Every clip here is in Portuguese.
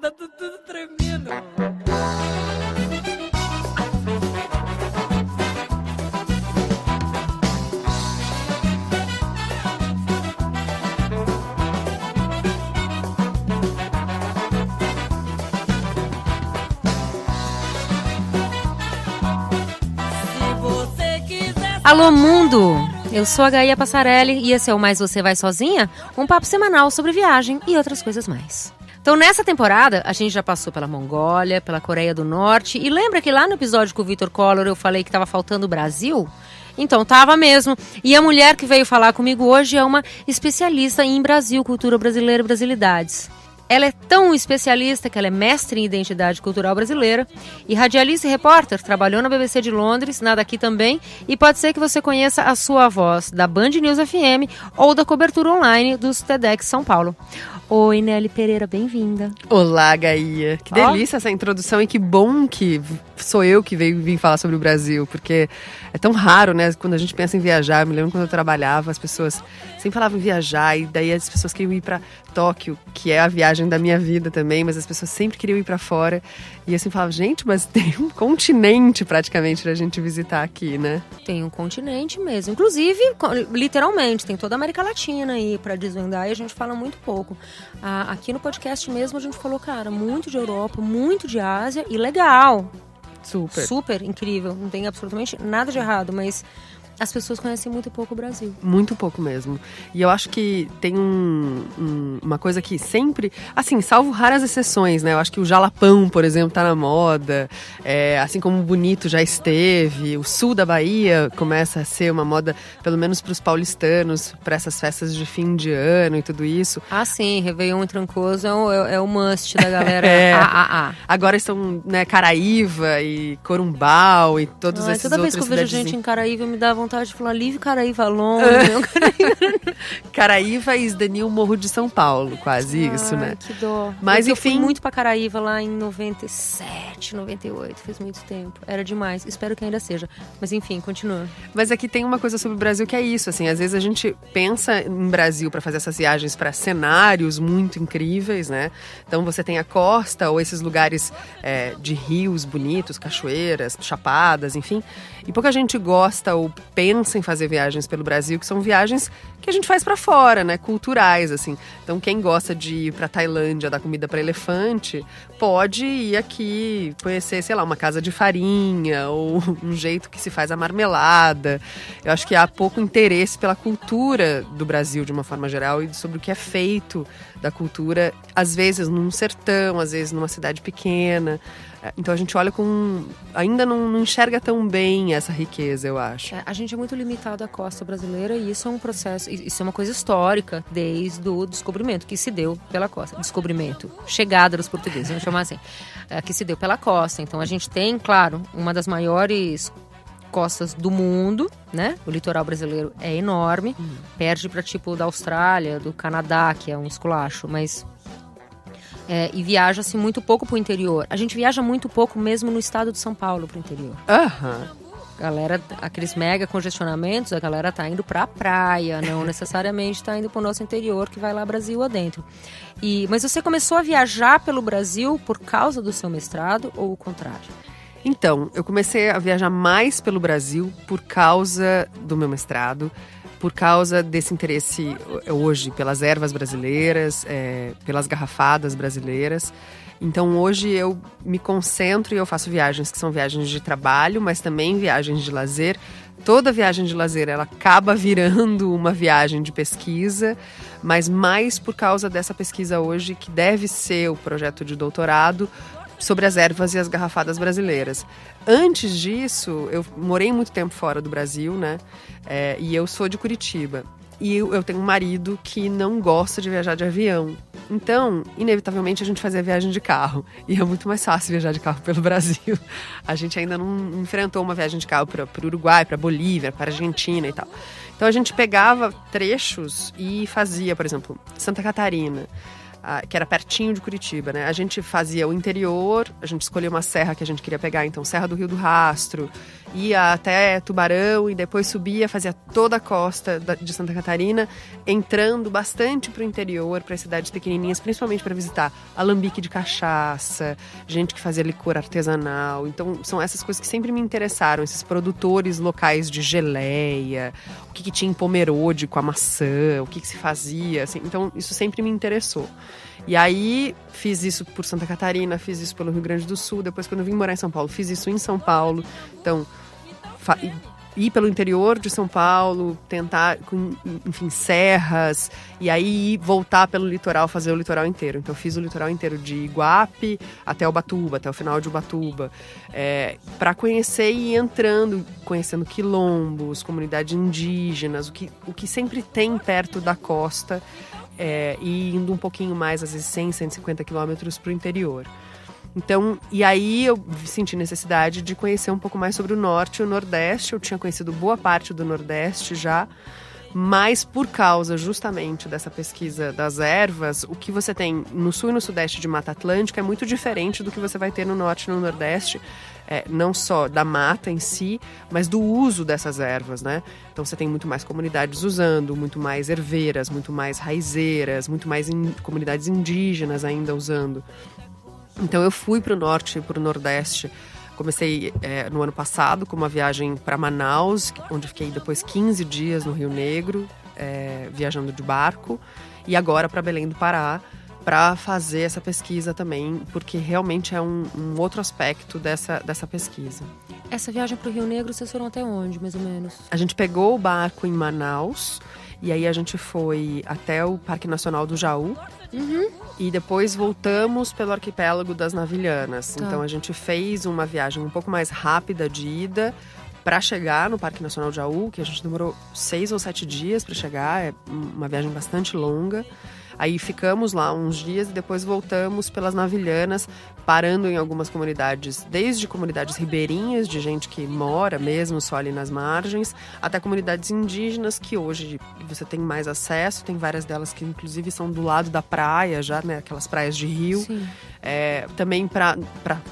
Tá tudo tremendo. Alô, mundo! Eu sou a Gaia Passarelli e esse é o Mais Você Vai Sozinha? Um papo semanal sobre viagem e outras coisas mais. Então, nessa temporada, a gente já passou pela Mongólia, pela Coreia do Norte. E lembra que lá no episódio com o Vitor Collor eu falei que estava faltando o Brasil? Então, tava mesmo. E a mulher que veio falar comigo hoje é uma especialista em Brasil, cultura brasileira e brasilidades. Ela é tão especialista que ela é mestre em identidade cultural brasileira e radialista e repórter, trabalhou na BBC de Londres, na daqui também, e pode ser que você conheça a sua voz da Band News FM ou da cobertura online dos TEDx São Paulo. Oi, Nelly Pereira, bem-vinda. Olá, Gaia. Que delícia essa introdução e que bom que sou eu que vim falar sobre o Brasil, porque é tão raro, né? Quando a gente pensa em viajar, eu me lembro quando eu trabalhava, as pessoas sempre falavam em viajar e daí as pessoas queriam ir para Tóquio, que é a viagem da minha vida também, mas as pessoas sempre queriam ir para fora. E assim falava, gente, mas tem um continente praticamente pra gente visitar aqui, né? Tem um continente mesmo. Inclusive, literalmente, tem toda a América Latina aí pra desvendar e a gente fala muito pouco. Aqui no podcast mesmo a gente falou, cara, muito de Europa, muito de Ásia e legal. Super incrível. Não tem absolutamente nada de errado, mas as pessoas conhecem muito pouco o Brasil. Muito pouco mesmo. E eu acho que tem uma coisa que sempre, assim, salvo raras exceções, né? Eu acho que o jalapão, por exemplo, tá na moda. Assim como o Bonito já esteve. O sul da Bahia começa a ser uma moda, pelo menos para os paulistanos, para essas festas de fim de ano e tudo isso. Ah, sim. Réveillon e Trancoso é o must da galera. Agora estão, né, Caraíva e Corumbau e todos esses toda outros. Toda vez que eu vejo gente em Caraíva, me dá vontade de falar livre Caraíva longe. Caraíva is the new Morro de São Paulo, quase isso, né? Que dó. Mas eu fui muito pra Caraíva lá em 97, 98, faz muito tempo. Era demais, espero que ainda seja. Mas enfim, continua. Mas aqui tem uma coisa sobre o Brasil que é isso, assim, às vezes a gente pensa em Brasil para fazer essas viagens para cenários muito incríveis, né? Então você tem a costa ou esses lugares de rios bonitos, cachoeiras, chapadas, enfim. E pouca gente gosta ou pensa em fazer viagens pelo Brasil, que são viagens que a gente faz pra fora, né, culturais, assim. Então quem gosta de ir pra Tailândia dar comida pra elefante, pode ir aqui conhecer, sei lá, uma casa de farinha ou um jeito que se faz a marmelada. Eu acho que há pouco interesse pela cultura do Brasil de uma forma geral e sobre o que é feito da cultura, às vezes num sertão, às vezes numa cidade pequena. Então a gente olha ainda não enxerga tão bem essa riqueza, eu acho. A gente é muito limitado à costa brasileira e isso é um processo, isso é uma coisa histórica desde o descobrimento que se deu pela costa. Descobrimento, chegada dos portugueses, vamos chamar assim, que se deu pela costa. Então a gente tem, claro, uma das maiores costas do mundo, né? O litoral brasileiro é enorme, perde para tipo da Austrália, do Canadá, que é um esculacho, mas e viaja-se muito pouco pro interior. A gente viaja muito pouco mesmo no estado de São Paulo pro interior. Galera, aqueles mega congestionamentos, a galera tá indo pra praia, não necessariamente tá indo pro nosso interior, que vai lá Brasil adentro. Mas você começou a viajar pelo Brasil por causa do seu mestrado ou o contrário? Então, eu comecei a viajar mais pelo Brasil por causa do meu mestrado, por causa desse interesse hoje pelas ervas brasileiras, pelas garrafadas brasileiras. Então hoje eu me concentro e eu faço viagens que são viagens de trabalho, mas também viagens de lazer. Toda viagem de lazer ela acaba virando uma viagem de pesquisa, mas mais por causa dessa pesquisa hoje que deve ser o projeto de doutorado sobre as ervas e as garrafadas brasileiras. Antes disso, eu morei muito tempo fora do Brasil, né? E eu sou de Curitiba. E eu tenho um marido que não gosta de viajar de avião. Então, inevitavelmente, a gente fazia viagem de carro. E é muito mais fácil viajar de carro pelo Brasil. A gente ainda não enfrentou uma viagem de carro para o Uruguai, para Bolívia, para Argentina e tal. Então, a gente pegava trechos e fazia, por exemplo, Santa Catarina. que era pertinho de Curitiba, né? A gente fazia o interior, a gente escolhia uma serra que a gente queria pegar, então Serra do Rio do Rastro, ia até Tubarão e depois subia, fazia toda a costa de Santa Catarina, entrando bastante para o interior, para as cidades pequenininhas, principalmente para visitar alambique de cachaça, gente que fazia licor artesanal. Então são essas coisas que sempre me interessaram, esses produtores locais de geleia, o que tinha em Pomerode com a maçã, o que se fazia, assim. Então isso sempre me interessou. E aí fiz isso por Santa Catarina, fiz isso pelo Rio Grande do Sul, depois quando eu vim morar em São Paulo, fiz isso em São Paulo. Então, ir pelo interior de São Paulo, tentar, enfim, serras, e aí voltar pelo litoral, fazer o litoral inteiro. Então eu fiz o litoral inteiro de Iguape até Ubatuba, até o final de Ubatuba, para conhecer e ir entrando, conhecendo quilombos, comunidades indígenas, o que sempre tem perto da costa, e indo um pouquinho mais, às vezes 100, 150 quilômetros para o interior. Então, e aí eu senti necessidade de conhecer um pouco mais sobre o norte e o nordeste. Eu tinha conhecido boa parte do nordeste já, mas por causa justamente dessa pesquisa das ervas, o que você tem no sul e no sudeste de Mata Atlântica é muito diferente do que você vai ter no norte e no nordeste, não só da mata em si, mas do uso dessas ervas, né? Então você tem muito mais comunidades usando, muito mais herveiras, muito mais raizeiras, muito mais comunidades indígenas ainda usando. Então eu fui para o norte e para o nordeste. Comecei no ano passado com uma viagem para Manaus, onde fiquei depois 15 dias no Rio Negro, viajando de barco. E agora para Belém do Pará, para fazer essa pesquisa também, porque realmente é um outro aspecto dessa pesquisa. Essa viagem para o Rio Negro, vocês foram até onde, mais ou menos? A gente pegou o barco em Manaus, e aí a gente foi até o Parque Nacional do Jaú. Uhum. E depois voltamos pelo arquipélago das Navilhanas. Tá. Então a gente fez uma viagem um pouco mais rápida de ida para chegar no Parque Nacional do Jaú, que a gente demorou 6 ou 7 dias para chegar, é uma viagem bastante longa. Aí ficamos lá uns dias e depois voltamos pelas Navilhanas, parando em algumas comunidades, desde comunidades ribeirinhas, de gente que mora mesmo só ali nas margens, até comunidades indígenas que hoje você tem mais acesso, tem várias delas que inclusive são do lado da praia já, né, aquelas praias de rio. Sim. Também para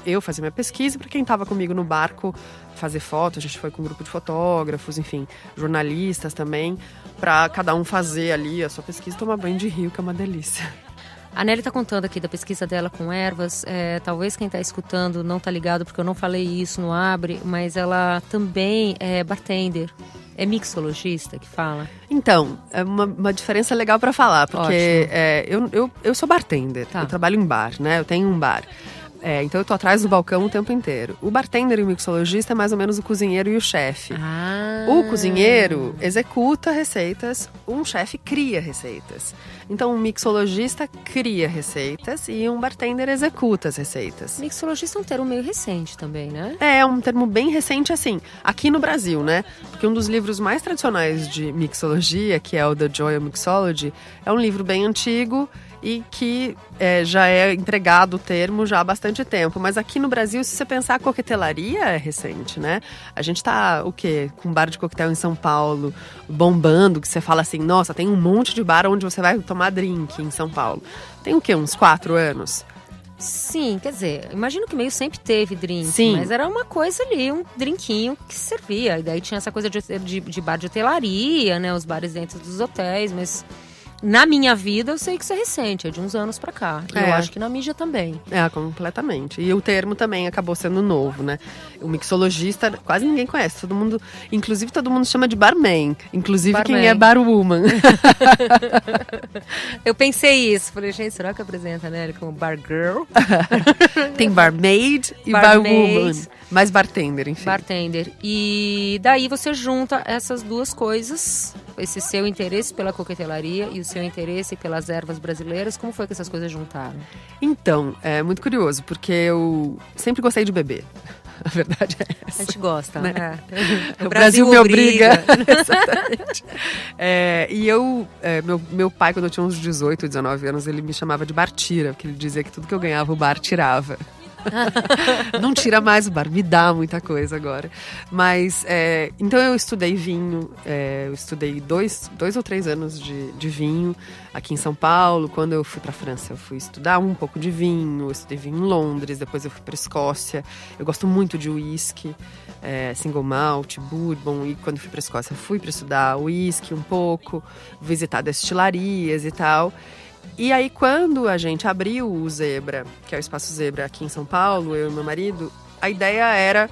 eu fazer minha pesquisa, para quem estava comigo no barco fazer foto, a gente foi com um grupo de fotógrafos, enfim, jornalistas também, para cada um fazer ali a sua pesquisa e tomar banho de rio, que é uma delícia. A Nelly está contando aqui da pesquisa dela com ervas. Talvez quem está escutando não está ligado, porque eu não falei isso no Abre, mas ela também é bartender. É mixologista que fala? Então, é uma diferença legal para falar, porque eu sou bartender, Tá. Eu trabalho em bar, né? Eu tenho um bar. Então eu tô atrás do balcão o tempo inteiro. O bartender e o mixologista é mais ou menos o cozinheiro e o chefe. Ah. O cozinheiro executa receitas, um chefe cria receitas. Então um mixologista cria receitas e um bartender executa as receitas. Mixologista é um termo meio recente também, né? É um termo bem recente, assim, aqui no Brasil, né? Porque um dos livros mais tradicionais de mixologia, que é o The Joy of Mixology, é um livro bem antigo e que já é empregado o termo já há bastante tempo. Mas aqui no Brasil, se você pensar, a coquetelaria é recente, né? A gente tá, o quê? Com um bar de coquetel em São Paulo, bombando, que você fala assim, nossa, tem um monte de bar onde você vai tomar drink em São Paulo. Tem o quê? Uns 4 anos? Sim, quer dizer, imagino que meio sempre teve drink, Sim. mas era uma coisa ali, um drinquinho que se servia. E daí tinha essa coisa de bar de hotelaria, né? Os bares dentro dos hotéis, mas na minha vida eu sei que isso é recente, é de uns anos pra cá. E eu acho que na mídia também. Completamente. E o termo também acabou sendo novo, né? O mixologista quase ninguém conhece, todo mundo, inclusive todo mundo chama de barman, inclusive Barman. quem é barwoman. Eu pensei isso, falei, gente, será que apresenta, né, como bar girl? Tem barmaid e Barmaid. barwoman, mas bartender, enfim. Bartender. E daí você junta essas duas coisas, esse seu interesse pela coquetelaria e o seu interesse pelas ervas brasileiras. Como foi que essas coisas juntaram? Então, é muito curioso, porque eu sempre gostei de beber. A verdade é essa. A gente gosta, né? O Brasil me obriga. Exatamente. E meu pai, quando eu tinha uns 18, 19 anos, ele me chamava de bartira, porque ele dizia que tudo que eu ganhava, o bar tirava. Não tira mais o bar, me dá muita coisa agora. Mas, então eu estudei vinho, eu estudei 2 ou 3 anos de vinho aqui em São Paulo. Quando eu fui para a França, eu fui estudar um pouco de vinho, eu estudei vinho em Londres, depois eu fui para a Escócia. Eu gosto muito de uísque, single malt, bourbon, e quando eu fui para a Escócia, eu fui para estudar uísque um pouco, visitar destilarias e tal. E aí, quando a gente abriu o Zebra, que é o Espaço Zebra aqui em São Paulo, eu e meu marido, a ideia era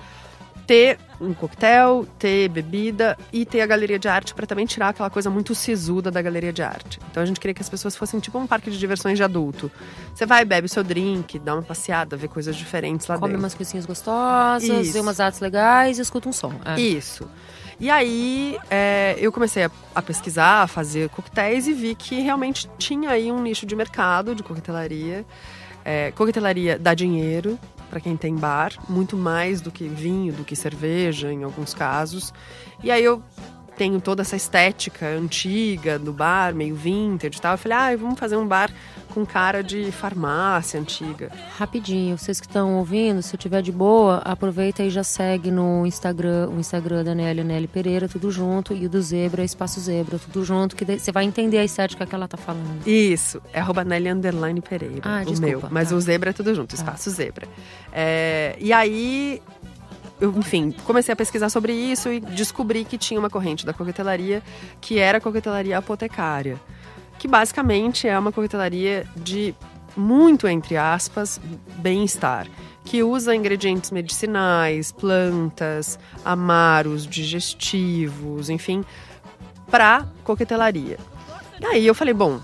ter um coquetel, ter bebida e ter a galeria de arte para também tirar aquela coisa muito sisuda da galeria de arte. Então a gente queria que as pessoas fossem tipo um parque de diversões de adulto. Você vai, bebe o seu drink, dá uma passeada, vê coisas diferentes lá dentro. Come umas coisinhas gostosas, vê umas artes legais e escuta um som. Isso. E aí, eu comecei a pesquisar, a fazer coquetéis e vi que realmente tinha aí um nicho de mercado de coquetelaria. Coquetelaria dá dinheiro para quem tem bar, muito mais do que vinho, do que cerveja, em alguns casos. E aí eu tenho toda essa estética antiga do bar, meio vintage e tal. Eu falei, vamos fazer um bar com cara de farmácia antiga. Rapidinho, vocês que estão ouvindo, se eu tiver de boa, aproveita e já segue no Instagram, o Instagram da Nelly Pereira, tudo junto, e o do Zebra, Espaço Zebra, tudo junto, que você vai entender a estética que ela tá falando. Isso, é @Nelly_Pereira, o desculpa, meu, mas o Zebra é tudo junto, Espaço Zebra. E aí, eu, enfim, comecei a pesquisar sobre isso e descobri que tinha uma corrente da coquetelaria que era a coquetelaria apotecária, que basicamente é uma coquetelaria de muito, entre aspas, bem-estar, que usa ingredientes medicinais, plantas, amaros, digestivos, enfim, para coquetelaria. E aí eu falei, bom,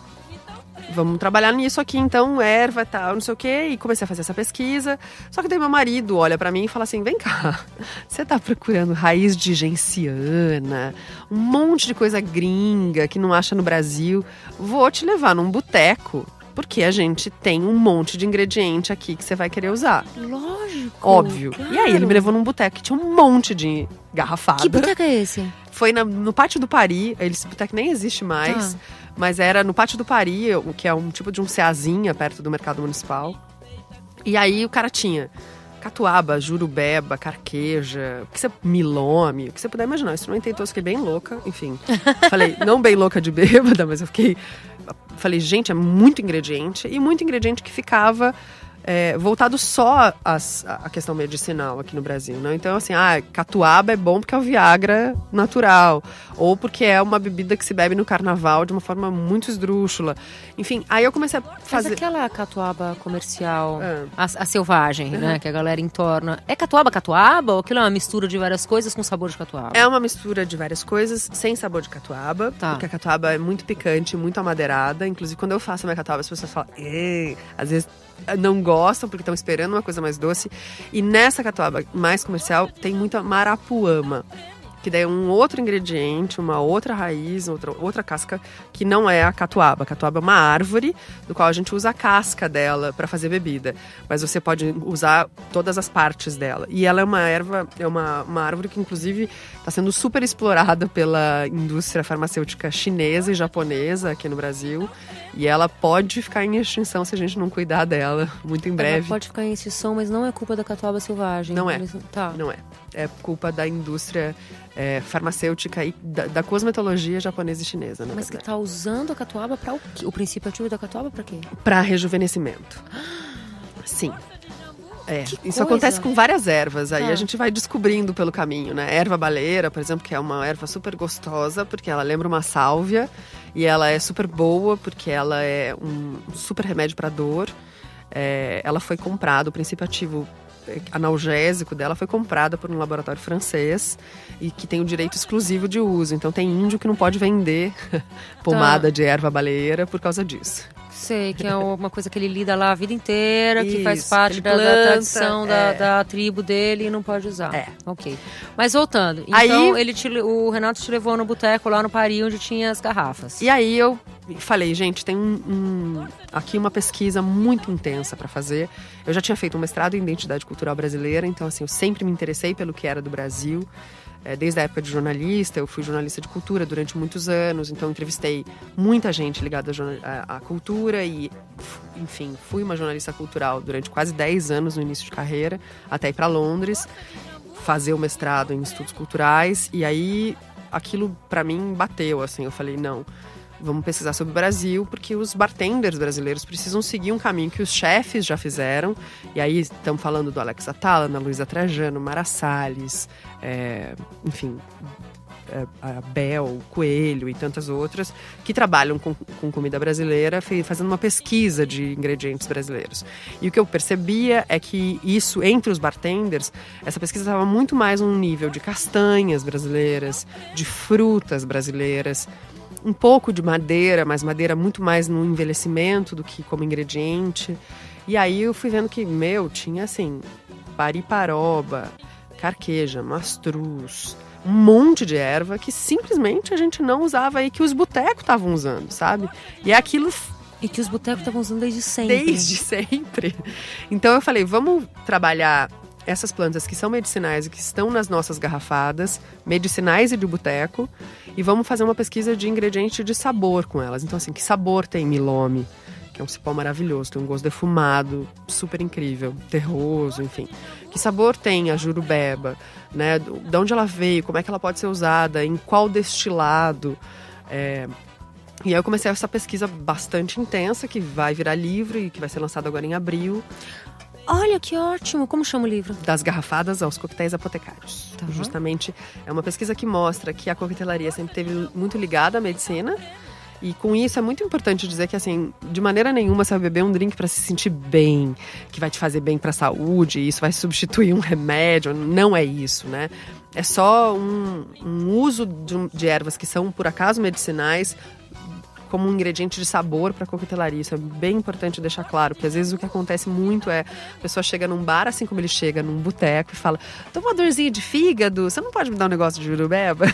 vamos trabalhar nisso aqui, então, erva e tal, não sei o quê. E comecei a fazer essa pesquisa. Só que daí meu marido olha pra mim e fala assim, vem cá, você tá procurando raiz de genciana, um monte de coisa gringa que não acha no Brasil. Vou te levar num boteco, porque a gente tem um monte de ingrediente aqui que você vai querer usar. Lógico. Óbvio. Claro. E aí ele me levou num boteco que tinha um monte de garrafada. Que boteco é esse? Foi no Pátio do Paris. Esse boteco nem existe mais. Mas era no Pátio do Paris, que é um tipo de um ceazinha perto do Mercado Municipal. E aí o cara tinha catuaba, jurubeba, carqueja, milome, o que você puder imaginar. Eu experimentei todos, fiquei bem louca, enfim. Falei, não bem louca de bêbada, mas eu falei, gente, é muito ingrediente. E muito ingrediente que ficava voltado só à questão medicinal aqui no Brasil, né? Então, assim, catuaba é bom porque é o Viagra natural, ou porque é uma bebida que se bebe no carnaval de uma forma muito esdrúxula. Enfim, aí eu comecei a fazer... Mas aquela catuaba comercial, a selvagem, né? Que a galera entorna. É catuaba? Ou aquilo é uma mistura de várias coisas com sabor de catuaba? É uma mistura de várias coisas, sem sabor de catuaba, porque a catuaba é muito picante, muito amadeirada. Inclusive, quando eu faço a minha catuaba, as pessoas falam... Às vezes não gostam porque estão esperando uma coisa mais doce. E nessa catuaba mais comercial tem muita marapuama, que daí é um outro ingrediente, uma outra raiz, outra casca, que não é a catuaba. A catuaba é uma árvore, do qual a gente usa a casca dela para fazer bebida. Mas você pode usar todas as partes dela. E ela é uma erva, é uma árvore que, inclusive, está sendo super explorada pela indústria farmacêutica chinesa e japonesa aqui no Brasil. E ela pode ficar em extinção se a gente não cuidar dela muito em breve. Ela pode ficar em extinção, mas não é culpa da catuaba selvagem. Não é. Não é. É culpa da indústria farmacêutica e da cosmetologia japonesa e chinesa, na Mas verdade. que tá usando a catuaba para o quê? O princípio ativo da catuaba para quê? Para rejuvenescimento. Sim. Isso coisa. acontece com várias ervas, aí a gente vai descobrindo pelo caminho, né? Erva baleira, por exemplo, que é uma erva super gostosa, porque ela lembra uma sálvia, e ela é super boa, porque ela é um super remédio para dor. Ela foi comprada, o princípio ativo analgésico dela foi comprada por um laboratório francês e que tem o direito exclusivo de uso. Então tem índio que não pode vender pomada de erva baleira por causa disso. Sei, que é uma coisa que ele lida lá a vida inteira, que faz Isso, parte da tradição da tribo dele e não pode usar. Ok. Mas voltando, então aí, o Renato te levou no boteco lá no Paris, onde tinha as garrafas. E aí eu falei, gente, tem aqui uma pesquisa muito intensa para fazer. Eu já tinha feito um mestrado em identidade cultural brasileira, então assim, eu sempre me interessei pelo que era do Brasil. Desde a época de jornalista, eu fui jornalista de cultura durante muitos anos, então entrevistei muita gente ligada à cultura e enfim, fui uma jornalista cultural durante quase 10 anos no início de carreira, até ir para Londres, fazer o mestrado em estudos culturais, e aí aquilo para mim bateu, assim, eu falei, não, vamos pesquisar sobre o Brasil, porque os bartenders brasileiros precisam seguir um caminho que os chefes já fizeram, e aí estamos falando do Alex Atala, Ana Luísa Trajano, Mara Salles, enfim, a Bel, Coelho e tantas outras, que trabalham com comida brasileira, fazendo uma pesquisa de ingredientes brasileiros. E o que eu percebia é que isso, entre os bartenders, essa pesquisa estava muito mais num nível de castanhas brasileiras, de frutas brasileiras, um pouco de madeira, mas madeira muito mais no envelhecimento do que como ingrediente. E aí eu fui vendo que, tinha assim, pariparoba, carqueja, mastruz, um monte de erva que simplesmente a gente não usava e que os botecos estavam usando, sabe? E aquilo... E que os botecos estavam usando desde sempre. Desde sempre. Então eu falei, vamos trabalhar essas plantas que são medicinais e que estão nas nossas garrafadas, medicinais e de boteco, e vamos fazer uma pesquisa de ingrediente de sabor com elas. Então assim, que sabor tem milome? Que é um cipó maravilhoso, tem um gosto defumado, super incrível, terroso, enfim. Que sabor tem a jurubeba, né? De onde ela veio, como é que ela pode ser usada, em qual destilado. E aí eu comecei essa pesquisa bastante intensa, que vai virar livro e que vai ser lançado agora em abril. Olha, que ótimo! Como chama o livro? Das garrafadas aos coquetéis apotecários. Tá. Justamente, é uma pesquisa que mostra que a coquetelaria sempre esteve muito ligada à medicina. E com isso é muito importante dizer que, assim, de maneira nenhuma você vai beber um drink para se sentir bem, que vai te fazer bem para a saúde, e isso vai substituir um remédio. Não é isso, né? É só um uso de ervas que são, por acaso, medicinais, como um ingrediente de sabor para coquetelaria. Isso é bem importante deixar claro, porque às vezes o que acontece muito é a pessoa chega num bar, assim como ele chega num boteco e fala, tô com uma dorzinha de fígado, você não pode me dar um negócio de jurubeba?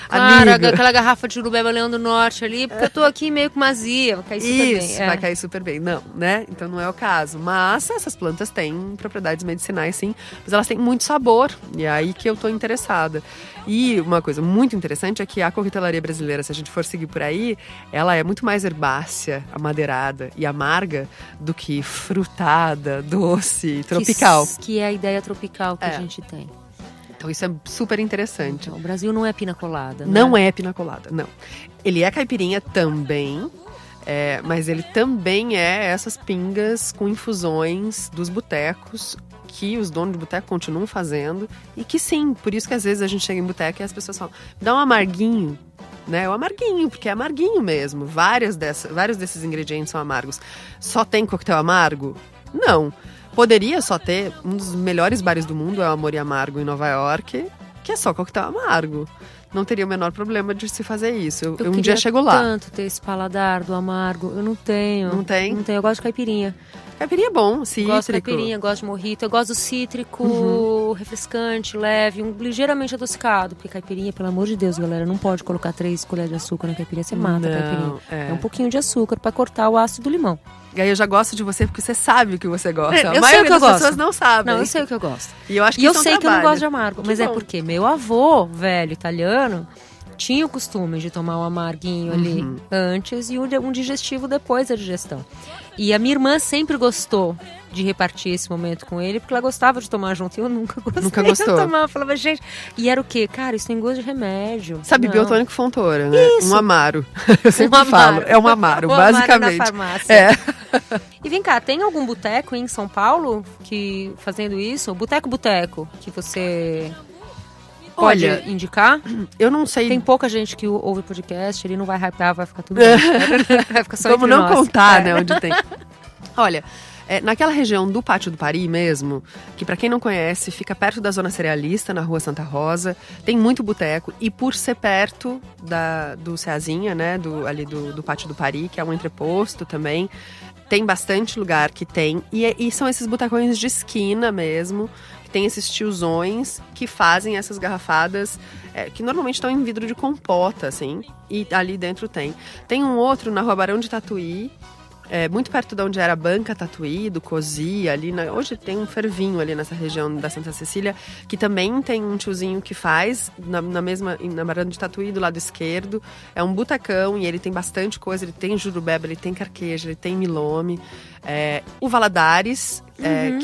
Claro, aquela garrafa de jurubeba Leão do Norte ali, porque eu tô aqui meio com mazia, vai cair super bem. Isso, vai cair super bem. Não, né? Então não é o caso. Mas essas plantas têm propriedades medicinais, sim, mas elas têm muito sabor, e é aí que eu tô interessada. E uma coisa muito interessante é que a coquetelaria brasileira, se a gente for seguir por aí, ela é muito mais herbácea, amadeirada e amarga do que frutada, doce, tropical. Que é a ideia tropical que a gente tem. Então isso é super interessante. Então, o Brasil não é pina colada, né? Não é pina colada, não. Ele é caipirinha também, mas ele também é essas pingas com infusões dos botecos, que os donos de boteco continuam fazendo, e que sim, por isso que às vezes a gente chega em boteco e as pessoas falam, dá um amarguinho, né? O amarguinho, porque é amarguinho mesmo. Vários desses ingredientes são amargos. Só tem coquetel amargo? Não. Poderia só ter um dos melhores bares do mundo, é o Amor e Amargo em Nova York, que é só coquetel amargo. Não teria o menor problema de se fazer isso. Eu um dia chego lá. Eu tanto ter esse paladar do amargo. Eu não tenho. Não tem? Não tenho. Eu gosto de caipirinha. Caipirinha é bom, cítrico. Gosto de caipirinha, gosto de mojito. Eu gosto do cítrico, refrescante, leve, ligeiramente adocicado. Porque caipirinha, pelo amor de Deus, galera, não pode colocar 3 colheres de açúcar na caipirinha. Você mata a caipirinha. É um pouquinho de açúcar pra cortar o ácido do limão. E aí eu já gosto de você porque você sabe o que você gosta. Eu sei o que eu gosto. As pessoas não sabem. Não, eu sei o que eu gosto. E eu acho que eu sei que eu não gosto de amargo. Mas bom. É porque meu avô, velho, italiano, tinha o costume de tomar um amarguinho ali antes e um digestivo depois da digestão. E a minha irmã sempre gostou de repartir esse momento com ele, porque ela gostava de tomar junto. E eu nunca gostei. Nunca gostou. Eu tomava, falava, gente... E era o quê? Cara, isso tem gosto de remédio. Sabe, não. biotônico Fontoura, né? Isso. Um amaro. Eu sempre falo. É um amaro, basicamente. Na farmácia. E vem cá, tem algum boteco em São Paulo que fazendo isso? Boteco, que você... Pode indicar? Eu não sei. Tem pouca gente que ouve o podcast, ele não vai hypear, vai ficar tudo bem. Vai ficar só Como entre não nós. contar, né, onde tem. Olha, naquela região do Pátio do Paris mesmo, que pra quem não conhece, fica perto da Zona Cerealista, na Rua Santa Rosa, tem muito boteco, e por ser perto do Ceazinha, né, ali do Pátio do Paris, que é um entreposto também, tem bastante lugar que tem, e são esses botecões de esquina mesmo, tem esses tiozões que fazem essas garrafadas que normalmente estão em vidro de compota, assim, e ali dentro tem. Tem um outro na Rua Barão de Tatuí, muito perto de onde era a Banca Tatuí, do Cozi, ali hoje tem um fervinho ali nessa região da Santa Cecília, que também tem um tiozinho que faz, na Barão de Tatuí, do lado esquerdo. É um butacão e ele tem bastante coisa, ele tem jurubeba, ele tem carqueja, ele tem milome. O Valadares,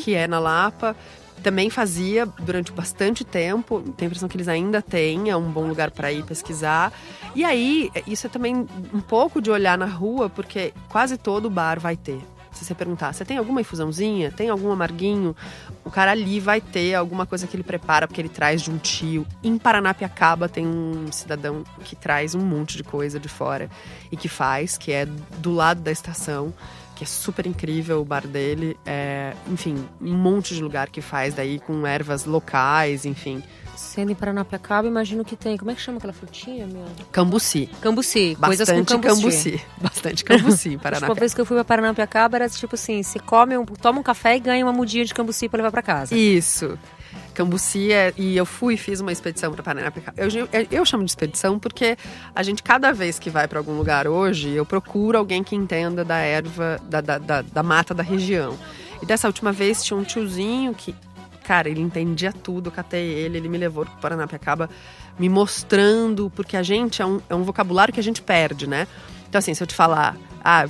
que é na Lapa, também fazia durante bastante tempo. Tenho a impressão que eles ainda têm, é um bom lugar para ir pesquisar. E aí, isso é também um pouco de olhar na rua, porque quase todo bar vai ter. Se você perguntar, você tem alguma infusãozinha? Tem algum amarguinho? O cara ali vai ter alguma coisa que ele prepara, porque ele traz de um tio. Em Paranapiacaba tem um cidadão que traz um monte de coisa de fora e que faz, que é do lado da estação, que é super incrível o bar dele. Enfim, um monte de lugar que faz daí com ervas locais, enfim. Sendo em Paranapiacaba, imagino que tem. Como é que chama aquela frutinha, meu? Cambuci. Cambuci, coisas com cambuci. Bastante cambuci em A Paranapiacaba. última vez que eu fui pra Paranapiacaba era tipo assim, você toma um café e ganha uma mudinha de cambuci pra levar pra casa. Isso. Cambuci e eu fiz uma expedição para Paranapiacaba. Eu chamo de expedição porque a gente, cada vez que vai para algum lugar hoje, eu procuro alguém que entenda da erva, da mata da região. E dessa última vez tinha um tiozinho que, cara, ele entendia tudo, eu catei ele me levou para Paranapiacaba me mostrando, porque a gente é um vocabulário que a gente perde, né? Então assim, se eu te falar,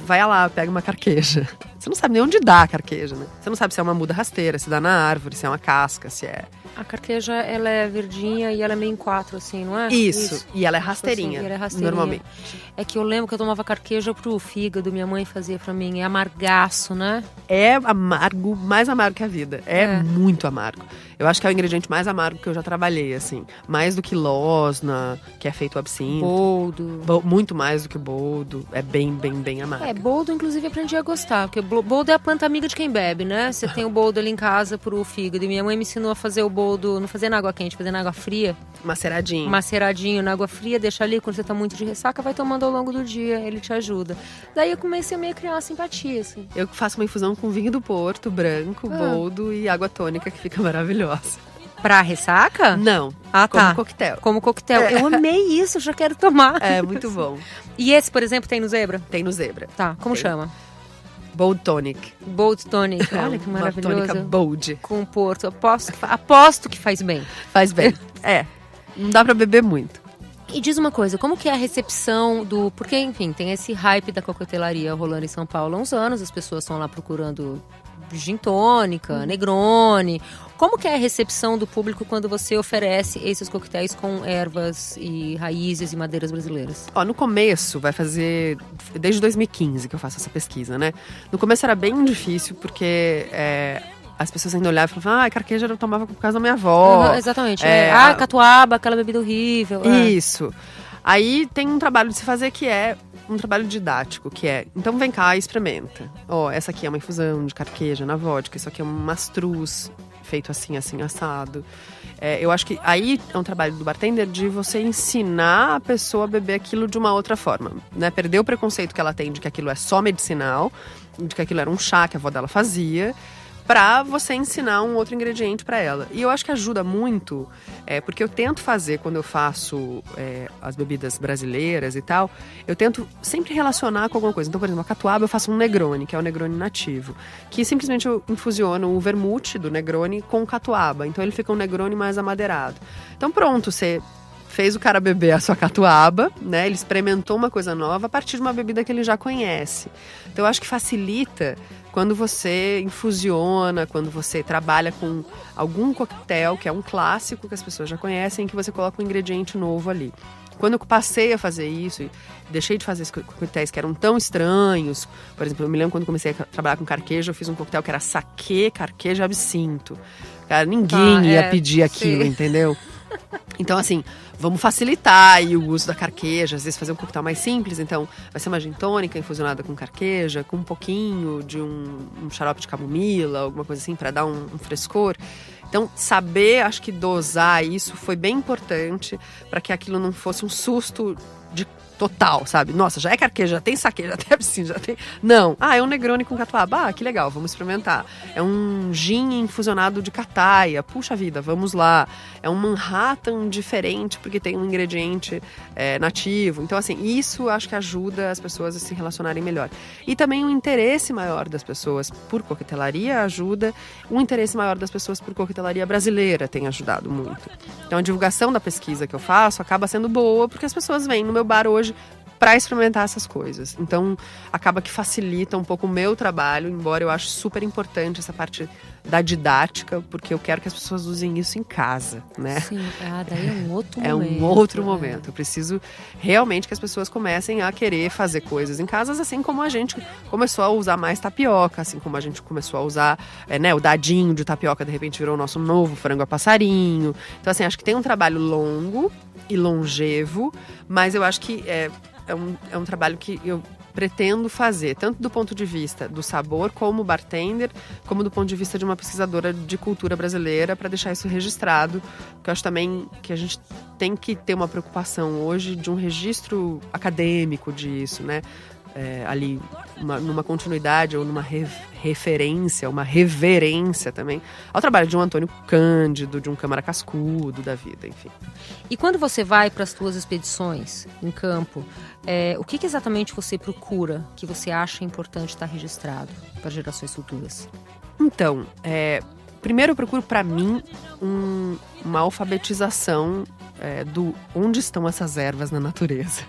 vai lá, pega uma carqueja. Você não sabe nem onde dá a carqueja, né? Você não sabe se é uma muda rasteira, se dá na árvore, se é uma casca, se é... A carqueja, ela é verdinha e ela é meio em quatro, assim, não é? Isso. E ela é rasteirinha, assim, ela é rasteirinha, normalmente. É que eu lembro que eu tomava carqueja pro fígado, minha mãe fazia pra mim. É amargaço, né? É amargo, mais amargo que a vida. É muito amargo. Eu acho que é o ingrediente mais amargo que eu já trabalhei, assim. Mais do que losna, que é feito o absinto. Boldo. Muito mais do que boldo. É bem, bem, bem amargo. Boldo, inclusive, aprendi a gostar. Porque boldo é a planta amiga de quem bebe, né? Você tem o boldo ali em casa pro fígado. E minha mãe me ensinou a fazer o boldo, não fazer na água quente, fazer na água fria. Maceradinho. Maceradinho na água fria, deixa ali, quando você tá muito de ressaca, vai tomando ao longo do dia, ele te ajuda. Daí eu comecei a meio criar uma simpatia, assim. Eu faço uma infusão com vinho do Porto, branco, boldo e água tônica, que fica maravilhosa. Pra ressaca? Não, como coquetel. Como coquetel. Eu amei isso, já quero tomar. É, muito bom. E esse, por exemplo, tem no Zebra? Tem no Zebra. Tá, como chama? Bold Tonic. Bold Tonic, olha que maravilhoso. Uma tônica bold. Com Porto, aposto que faz bem. Faz bem, não dá pra beber muito. E diz uma coisa, como que é a recepção do... Porque, enfim, tem esse hype da coquetelaria rolando em São Paulo há uns anos, as pessoas estão lá procurando gin tônica, Negroni. Como que é a recepção do público quando você oferece esses coquetéis com ervas e raízes e madeiras brasileiras? No começo, vai fazer... Desde 2015 que eu faço essa pesquisa, né? No começo era bem difícil, porque... as pessoas ainda olhavam e falavam, carqueja eu tomava por causa da minha avó. Exatamente. Catuaba, aquela bebida horrível. Isso. Aí tem um trabalho de se fazer que é um trabalho didático, que é, então vem cá e experimenta. Essa aqui é uma infusão de carqueja na vodka, isso aqui é um mastruz feito assim, assim, assado. Eu acho que aí é um trabalho do bartender de você ensinar a pessoa a beber aquilo de uma outra forma, né? Perder o preconceito que ela tem de que aquilo é só medicinal, de que aquilo era um chá que a avó dela fazia, pra você ensinar um outro ingrediente pra ela. E eu acho que ajuda muito, porque eu tento fazer, quando eu faço as bebidas brasileiras e tal, eu tento sempre relacionar com alguma coisa. Então, por exemplo, a catuaba eu faço um Negroni, que é o Negroni nativo, que simplesmente eu infusiono o vermute do Negroni com catuaba. Então ele fica um Negroni mais amadeirado. Então pronto, você fez o cara beber a sua catuaba, né? Ele experimentou uma coisa nova a partir de uma bebida que ele já conhece. Então eu acho que facilita quando você infusiona, quando você trabalha com algum coquetel, que é um clássico que as pessoas já conhecem, que você coloca um ingrediente novo ali. Quando eu passei a fazer isso e deixei de fazer esses coquetéis que eram tão estranhos, por exemplo, eu me lembro quando comecei a trabalhar com carqueja, eu fiz um coquetel que era saquê, carqueja, absinto. Cara, ninguém ia pedir aquilo, entendeu? Então, assim, vamos facilitar aí o uso da carqueja, às vezes fazer um coquetel mais simples. Então, vai ser uma gin tônica infusionada com carqueja, com um pouquinho de um xarope de camomila, alguma coisa assim, para dar um frescor. Então, saber, acho que dosar isso foi bem importante para que aquilo não fosse um susto de total, sabe? Nossa, já é carqueja, já tem saquê, já tem absinto, já tem... Não. É um Negroni com catuaba. Que legal, vamos experimentar. É um gin infusionado de cataia. Puxa vida, vamos lá. É um Manhattan diferente, porque tem um ingrediente nativo. Então, assim, isso acho que ajuda as pessoas a se relacionarem melhor. E também um interesse maior das pessoas por coquetelaria ajuda. Um interesse maior das pessoas por coquetelaria brasileira tem ajudado muito. Então, a divulgação da pesquisa que eu faço acaba sendo boa, porque as pessoas vêm no meu bar hoje para experimentar essas coisas. Então, acaba que facilita um pouco o meu trabalho, embora eu acho super importante essa parte da didática, porque eu quero que as pessoas usem isso em casa, né? Sim, daí é um outro momento. É um outro momento. Eu preciso realmente que as pessoas comecem a querer fazer coisas em casa, assim como a gente começou a usar mais tapioca, assim como a gente começou a usar o dadinho de tapioca, de repente virou o nosso novo frango a passarinho. Então, assim, acho que tem um trabalho longo e longevo, mas eu acho que é um trabalho que eu pretendo fazer, tanto do ponto de vista do sabor como bartender, como do ponto de vista de uma pesquisadora de cultura brasileira, para deixar isso registrado, porque eu acho também que a gente tem que ter uma preocupação hoje de um registro acadêmico disso, né? Ali numa continuidade ou numa referência, uma reverência também ao trabalho de um Antônio Cândido, de um Câmara Cascudo da vida, enfim. E quando você vai para as suas expedições em campo, o que exatamente você procura, que você acha importante estar registrado para gerações futuras? Então, primeiro eu procuro para mim uma alfabetização do onde estão essas ervas na natureza.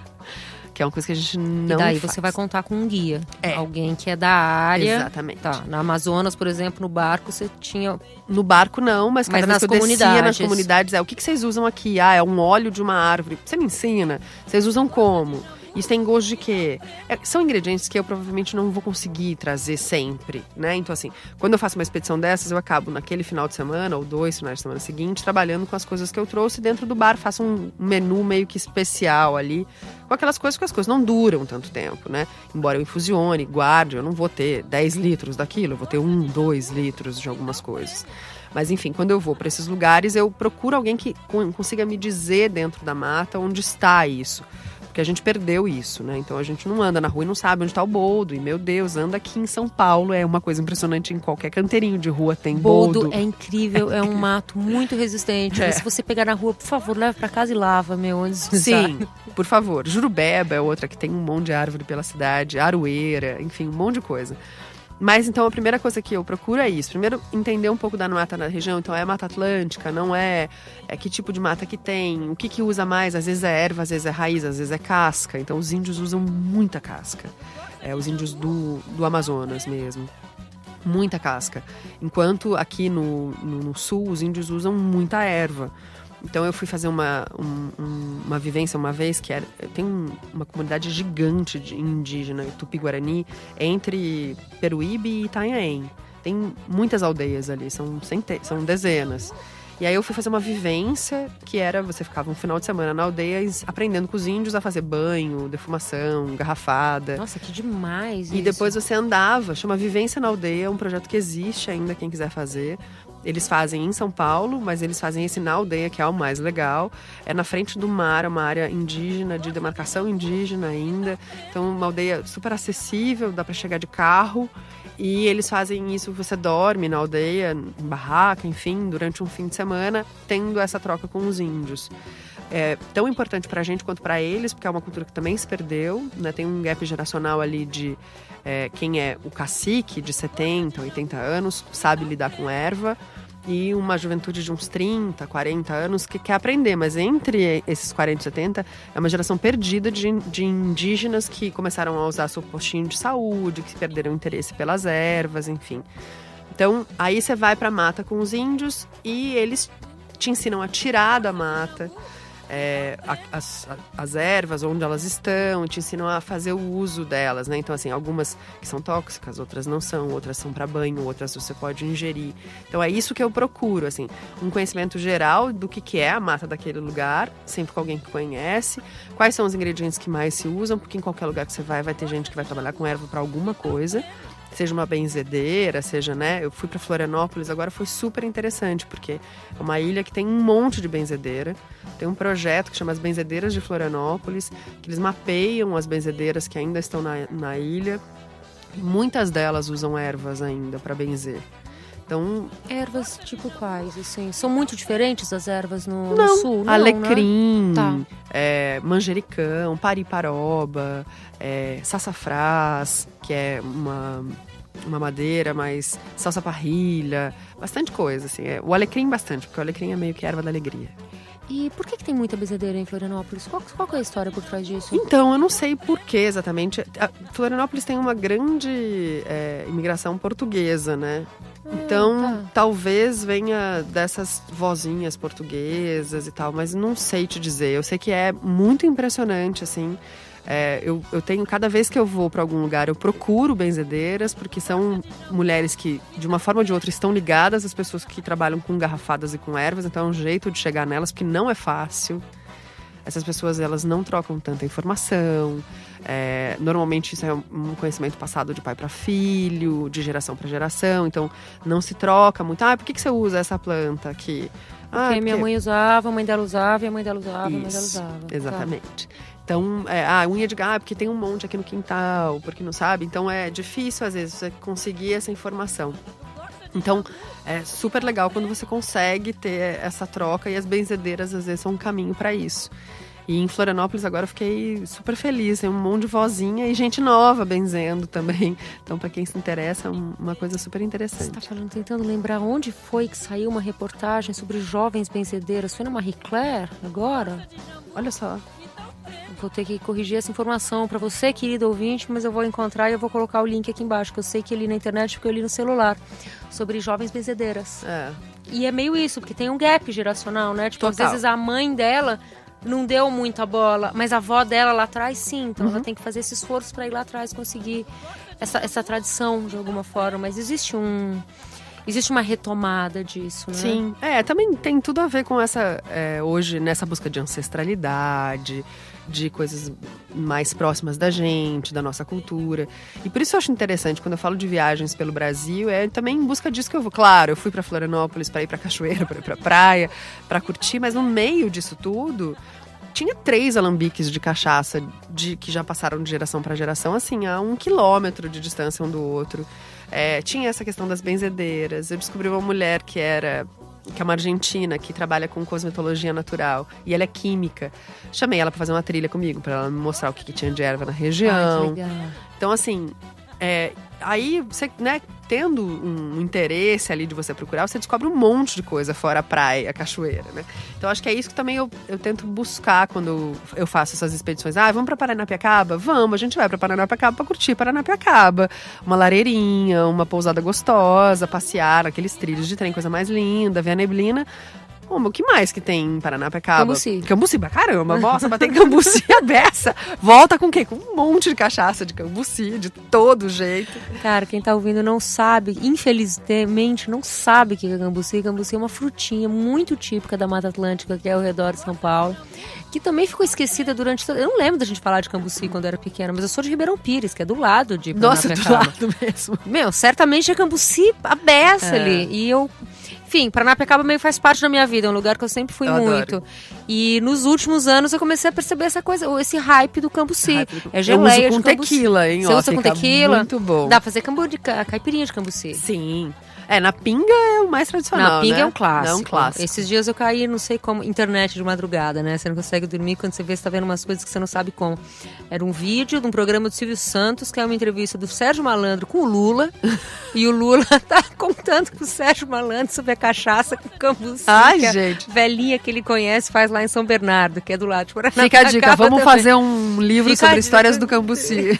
Que é uma coisa que a gente não faz. E daí faz. você vai contar com um guia. Alguém que é da área. Exatamente. Tá, na Amazonas, por exemplo, no barco você tinha... No barco não, mas cada vez que eu descia nas comunidades, o que vocês usam aqui? É um óleo de uma árvore. Você me ensina? Vocês usam como? Isso tem gosto de quê? São ingredientes que eu provavelmente não vou conseguir trazer sempre, né? Então, assim, quando eu faço uma expedição dessas, eu acabo naquele final de semana, ou 2 finais de semana seguinte, trabalhando com as coisas que eu trouxe dentro do bar. Faço um menu meio que especial ali, com aquelas coisas, porque as coisas não duram tanto tempo, né? Embora eu infusione, guarde, eu não vou ter 10 litros daquilo, eu vou ter 1, 2 litros de algumas coisas. Mas, enfim, quando eu vou para esses lugares, eu procuro alguém que consiga me dizer dentro da mata onde está isso. Porque a gente perdeu isso, né? Então a gente não anda na rua e não sabe onde está o boldo. E, meu Deus, anda aqui em São Paulo. É uma coisa impressionante. Em qualquer canteirinho de rua tem boldo. Boldo é incrível, é um mato muito resistente. Se você pegar na rua, por favor, leve para casa e lava, antes de usar. Sim, por favor. Jurubeba é outra que tem um monte de árvore pela cidade. Aroeira, enfim, um monte de coisa. Mas, então, a primeira coisa que eu procuro é isso. Primeiro, entender um pouco da mata na região. Então, é mata atlântica, não é que tipo de mata que tem, o que usa mais. Às vezes é erva, às vezes é raiz, às vezes é casca. Então, os índios usam muita casca. Os índios do Amazonas mesmo. Muita casca. Enquanto aqui no sul, os índios usam muita erva. Então eu fui fazer uma vivência uma vez que tem uma comunidade gigante de indígena, Tupi-Guarani, entre Peruíbe e Itanhaém. Tem muitas aldeias ali, são dezenas. E aí eu fui fazer uma vivência que era, você ficava um final de semana na aldeia aprendendo com os índios a fazer banho, defumação, garrafada. Nossa, que demais E depois você andava, chama Vivência na Aldeia, é um projeto que existe ainda, quem quiser fazer. Eles fazem em São Paulo, mas eles fazem esse na aldeia, que é o mais legal. É na frente do mar, é uma área indígena, de demarcação indígena ainda. Então, uma aldeia super acessível, dá para chegar de carro. E eles fazem isso, você dorme na aldeia, em barraca, enfim, durante um fim de semana, tendo essa troca com os índios. É tão importante pra gente quanto pra eles, porque é uma cultura que também se perdeu, né? Tem um gap geracional ali de quem é o cacique de 70, 80 anos, sabe lidar com erva, e uma juventude de uns 30, 40 anos que quer aprender, mas entre esses 40 e 70 é uma geração perdida de indígenas que começaram a usar seu postinho de saúde, que perderam interesse pelas ervas, enfim. Então, aí você vai pra mata com os índios e eles te ensinam a tirar da mata as ervas, onde elas estão, te ensinam a fazer o uso delas, né? Então, assim, algumas que são tóxicas, outras não são, outras são para banho, outras você pode ingerir. Então, é isso que eu procuro, assim, um conhecimento geral do que é a mata daquele lugar, sempre com alguém que conhece, quais são os ingredientes que mais se usam, porque em qualquer lugar que você vai ter gente que vai trabalhar com erva para alguma coisa. seja uma benzedeira, seja, né? Eu fui para Florianópolis, agora foi super interessante, porque é uma ilha que tem um monte de benzedeira. Tem um projeto que chama as Benzedeiras de Florianópolis, que eles mapeiam as benzedeiras que ainda estão na ilha. E muitas delas usam ervas ainda para benzer. Então, ervas tipo quais, assim? São muito diferentes das ervas no sul? Não, alecrim, né? manjericão, pariparoba, sassafrás, que é uma madeira, mas salsa-parrilha, bastante coisa, assim. O alecrim bastante, porque o alecrim é meio que erva da alegria. E por que tem muita benzedeira em Florianópolis? Qual que é a história por trás disso? Então, eu não sei por que exatamente. Florianópolis tem uma grande imigração portuguesa, né? Então, talvez venha dessas vozinhas portuguesas e tal, mas não sei te dizer. Eu sei que é muito impressionante, assim. Eu tenho, cada vez que eu vou para algum lugar, eu procuro benzedeiras, porque são mulheres que, de uma forma ou de outra, estão ligadas às pessoas que trabalham com garrafadas e com ervas, então é um jeito de chegar nelas, porque não é fácil. Essas pessoas, elas não trocam tanta informação. Normalmente isso é um conhecimento passado de pai para filho, de geração para geração, então não se troca muito. Por que você usa essa planta aqui? Porque minha mãe usava, a mãe dela usava, e a mãe dela usava, a mãe dela usava. Exatamente. Então, unha de gato, porque tem um monte aqui no quintal, porque não sabe. Então, é difícil, às vezes, você conseguir essa informação. Então, é super legal quando você consegue ter essa troca, e as benzedeiras, às vezes, são um caminho para isso. E em Florianópolis, agora, eu fiquei super feliz. Tem um monte de vozinha e gente nova benzendo também. Então, para quem se interessa, é uma coisa super interessante. Você está tentando lembrar onde foi que saiu uma reportagem sobre jovens benzedeiras? Foi na Marie Claire, agora? Olha só. Vou ter que corrigir essa informação para você, querido ouvinte, mas eu vou encontrar e eu vou colocar o link aqui embaixo, que eu sei que eu li na internet porque eu li no celular, sobre jovens benzedeiras. E é meio isso, porque tem um gap geracional, né? Tipo, total. Às vezes a mãe dela não deu muita bola, mas a avó dela lá atrás sim, então ela tem que fazer esse esforço para ir lá atrás conseguir essa tradição de alguma forma, mas existe uma retomada disso, né? Sim, também tem tudo a ver com essa, hoje, nessa busca de ancestralidade, de coisas mais próximas da gente, da nossa cultura. E por isso eu acho interessante, quando eu falo de viagens pelo Brasil, é também em busca disso que eu vou. Claro, eu fui para Florianópolis para ir para cachoeira, para ir para praia, para curtir, mas no meio disso tudo, tinha 3 alambiques de cachaça que já passaram de geração para geração, assim, a 1 quilômetro de distância um do outro. Tinha essa questão das benzedeiras. Eu descobri uma mulher que é uma argentina, que trabalha com cosmetologia natural. E ela é química. Chamei ela para fazer uma trilha comigo, para ela me mostrar o que tinha de erva na região. Que legal. Então, assim, aí você, né, tendo um interesse ali de você procurar, você descobre um monte de coisa fora a praia, a cachoeira, né? Então, acho que é isso que também eu tento buscar quando eu faço essas expedições. Vamos para Paranapiacaba? Vamos, a gente vai para Paranapiacaba para curtir Paranapiacaba. Uma lareirinha, uma pousada gostosa, passear naqueles trilhos de trem, coisa mais linda, ver a neblina. O que mais que tem em Paranapiacaba? Cambuci, caramba, nossa, bater em Cambuci a beça. Volta com o quê? Com um monte de cachaça de Cambuci, de todo jeito. Cara, quem tá ouvindo não sabe, infelizmente não sabe o que é Cambuci. Cambuci é uma frutinha muito típica da Mata Atlântica, que é ao redor de São Paulo, que também ficou esquecida durante... Eu não lembro da gente falar de Cambuci quando eu era pequena, mas eu sou de Ribeirão Pires, que é do lado de Paranapiacaba. Nossa, do lado mesmo. Certamente é Cambuci a beça ali. E eu... Enfim, Paranapiacaba meio faz parte da minha vida, é um lugar que eu sempre fui muito. Adoro. E nos últimos anos eu comecei a perceber essa coisa, esse hype do Cambuci. É geleia eu uso com tequila, hein? Você usa com tequila? Muito bom. Dá pra fazer caipirinha de Cambuci. Sim. Na pinga é o mais tradicional, Na pinga, né? É um clássico. É um clássico. Esses dias eu caí, não sei como, internet de madrugada, né? Você não consegue dormir quando você vê, você tá vendo umas coisas que você não sabe como. Era um vídeo de um programa do Silvio Santos, que é uma entrevista do Sérgio Malandro com o Lula. E o Lula tá contando com o Sérgio Malandro sobre a cachaça com Cambuci. Gente. Velhinha que ele conhece, faz lá em São Bernardo, que é do lado de Paranapiacaba. Fica a dica, vamos fazer um livro sobre histórias do Cambuci.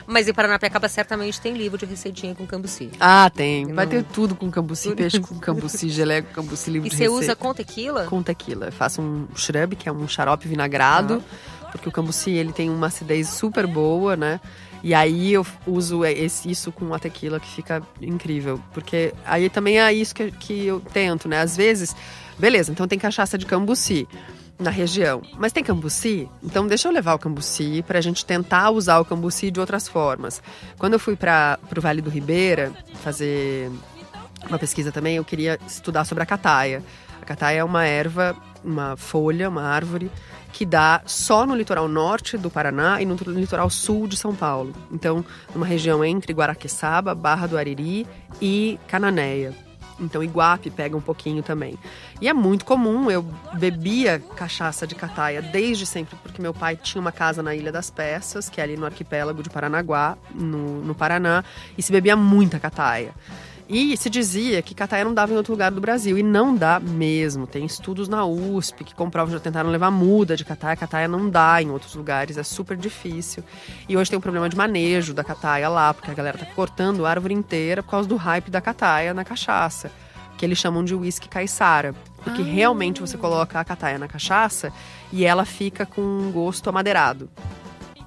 Mas em Paranapiacaba certamente tem livro de receitinha com Cambuci. Tem. Vai ter tudo com Cambuci, peixe com Cambuci, geleia com Cambuci, livro de receita. E você usa com tequila? Com tequila. Eu faço um shrub, que é um xarope vinagrado, porque o Cambuci, ele tem uma acidez super boa, né? E aí eu uso isso com a tequila, que fica incrível. Porque aí também é isso que eu tento, né? Às vezes, beleza, então tem cachaça de Cambuci. na região. Mas tem cambuci? Então deixa eu levar o cambuci pra gente tentar usar o cambuci de outras formas. Quando eu fui pro Vale do Ribeira fazer uma pesquisa também, eu queria estudar sobre a cataia. A cataia é uma erva, uma folha, uma árvore que dá só no litoral norte do Paraná e no litoral sul de São Paulo. Então, numa região entre Guaraqueçaba, Barra do Ariri e Cananéia. Então, Iguape pega um pouquinho também. E é muito comum, eu bebia cachaça de cataia desde sempre, porque meu pai tinha uma casa na Ilha das Peças, que é ali no arquipélago de Paranaguá, no Paraná, e se bebia muita cataia. E se dizia que cataia não dava em outro lugar do Brasil, e não dá mesmo. Tem estudos na USP que comprovam, já tentaram levar muda de cataia não dá em outros lugares, é super difícil. E hoje tem um problema de manejo da cataia lá, porque a galera tá cortando a árvore inteira por causa do hype da cataia na cachaça, que eles chamam de uísque caiçara. Porque realmente você coloca a cataia na cachaça e ela fica com um gosto amadeirado.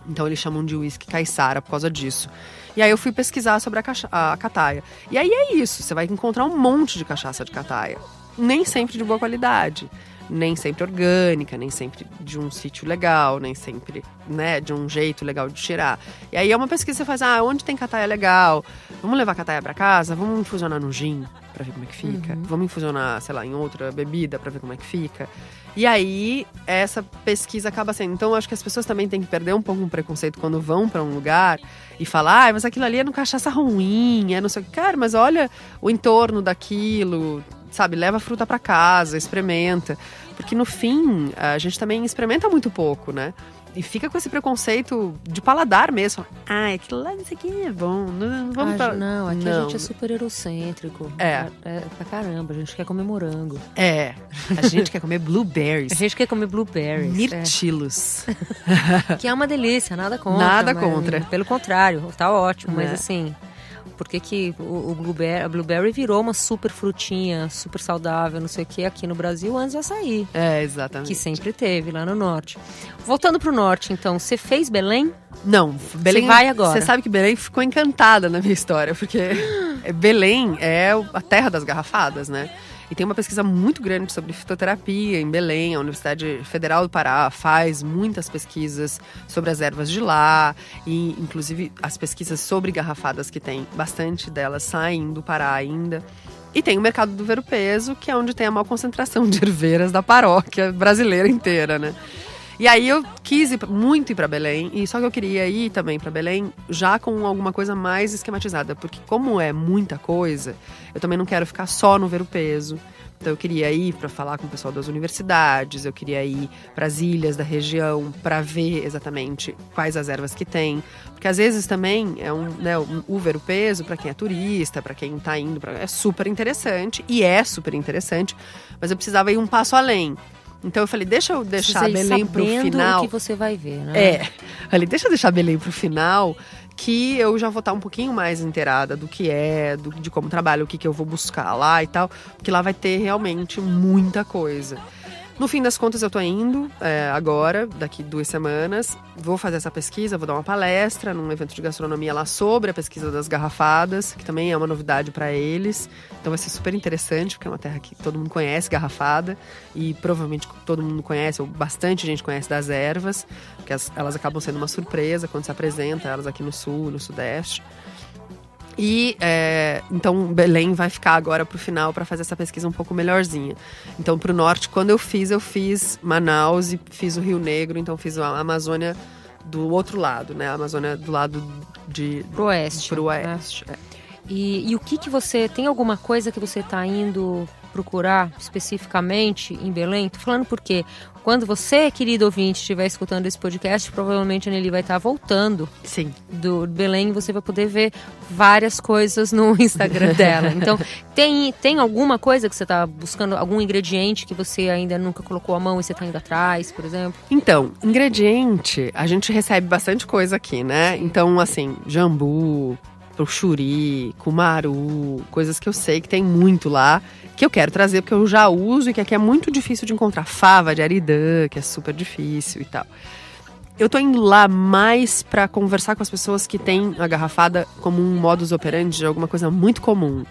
Então eles chamam de uísque caiçara por causa disso. E aí eu fui pesquisar sobre a cataia. E aí é isso, você vai encontrar um monte de cachaça de cataia. Nem sempre de boa qualidade, nem sempre orgânica, nem sempre de um sítio legal, nem sempre, né, de um jeito legal de tirar. E aí é uma pesquisa que você faz, onde tem cataia legal? Vamos levar a cataia pra casa? Vamos infusionar no gin pra ver como é que fica? Vamos infusionar, sei lá, em outra bebida pra ver como é que fica? E aí, essa pesquisa acaba sendo... Então, acho que as pessoas também têm que perder um pouco o preconceito quando vão pra um lugar e falar, mas aquilo ali é no cachaça ruim, é não sei o que. Cara, mas olha o entorno daquilo, sabe? Leva a fruta pra casa, experimenta. Porque no fim, a gente também experimenta muito pouco, né? E fica com esse preconceito de paladar mesmo. Aquilo lá, isso aqui é bom. Não vamos pra... Não, aqui a gente é super eurocêntrico. É pra caramba, a gente quer comer morango. A gente quer comer blueberries. A gente quer comer blueberries. Mirtilos. Que é uma delícia, nada contra. Nada contra. Pelo contrário, tá ótimo, mas assim... Por que a blueberry virou uma super frutinha, super saudável, não sei o que, aqui no Brasil antes do açaí. Exatamente. Que sempre teve lá no norte. Voltando pro norte, então, você fez Belém? Não, Belém... Você vai agora. Você sabe que Belém ficou encantada na minha história, porque Belém é a terra das garrafadas, né? E tem uma pesquisa muito grande sobre fitoterapia em Belém. A Universidade Federal do Pará faz muitas pesquisas sobre as ervas de lá. E, inclusive, as pesquisas sobre garrafadas que tem, bastante delas saem do Pará ainda. E tem o mercado do ver-o-peso, que é onde tem a maior concentração de herveiras da paróquia brasileira inteira, né? E aí eu quis muito ir para Belém, e só que eu queria ir também para Belém já com alguma coisa mais esquematizada, porque como é muita coisa, eu também não quero ficar só no ver-o-peso. Então eu queria ir para falar com o pessoal das universidades, eu queria ir para as ilhas da região para ver exatamente quais as ervas que tem, porque às vezes também é o ver-o-peso para quem é turista, para quem tá indo é super interessante, mas eu precisava ir um passo além. Então eu falei, deixa eu deixar Belém pro final. O que você vai ver, né? Falei, deixa eu deixar Belém pro final, que eu já vou estar um pouquinho mais inteirada do que de como trabalha, o que eu vou buscar lá e tal, porque lá vai ter realmente muita coisa. No fim das contas, eu tô indo agora, daqui 2 semanas, vou fazer essa pesquisa, vou dar uma palestra num evento de gastronomia lá sobre a pesquisa das garrafadas, que também é uma novidade para eles. Então vai ser super interessante, porque é uma terra que todo mundo conhece, garrafada, e provavelmente todo mundo conhece, ou bastante gente conhece das ervas, porque elas acabam sendo uma surpresa quando se apresenta elas aqui no sul, no sudeste. E então Belém vai ficar agora pro final para fazer essa pesquisa um pouco melhorzinha. Então pro norte, quando eu fiz Manaus e fiz o Rio Negro, então fiz a Amazônia do outro lado, né? A Amazônia do lado pro oeste. Né? E o que você... Tem alguma coisa que você tá indo procurar especificamente em Belém? Tô falando porque quando você, querido ouvinte, estiver escutando esse podcast, provavelmente a Nelly vai estar voltando. Sim. Do Belém, e você vai poder ver várias coisas no Instagram dela. Então, tem alguma coisa que você está buscando, algum ingrediente que você ainda nunca colocou a mão e você está indo atrás, por exemplo? Então, ingrediente, a gente recebe bastante coisa aqui, né? Então, assim, jambu, puxuri, cumaru, coisas que eu sei que tem muito lá, que eu quero trazer porque eu já uso e que aqui é muito difícil de encontrar. Fava de aridã, que é super difícil e tal. Eu tô indo lá mais pra conversar com as pessoas que têm a garrafada como um modus operandi de alguma coisa muito comum.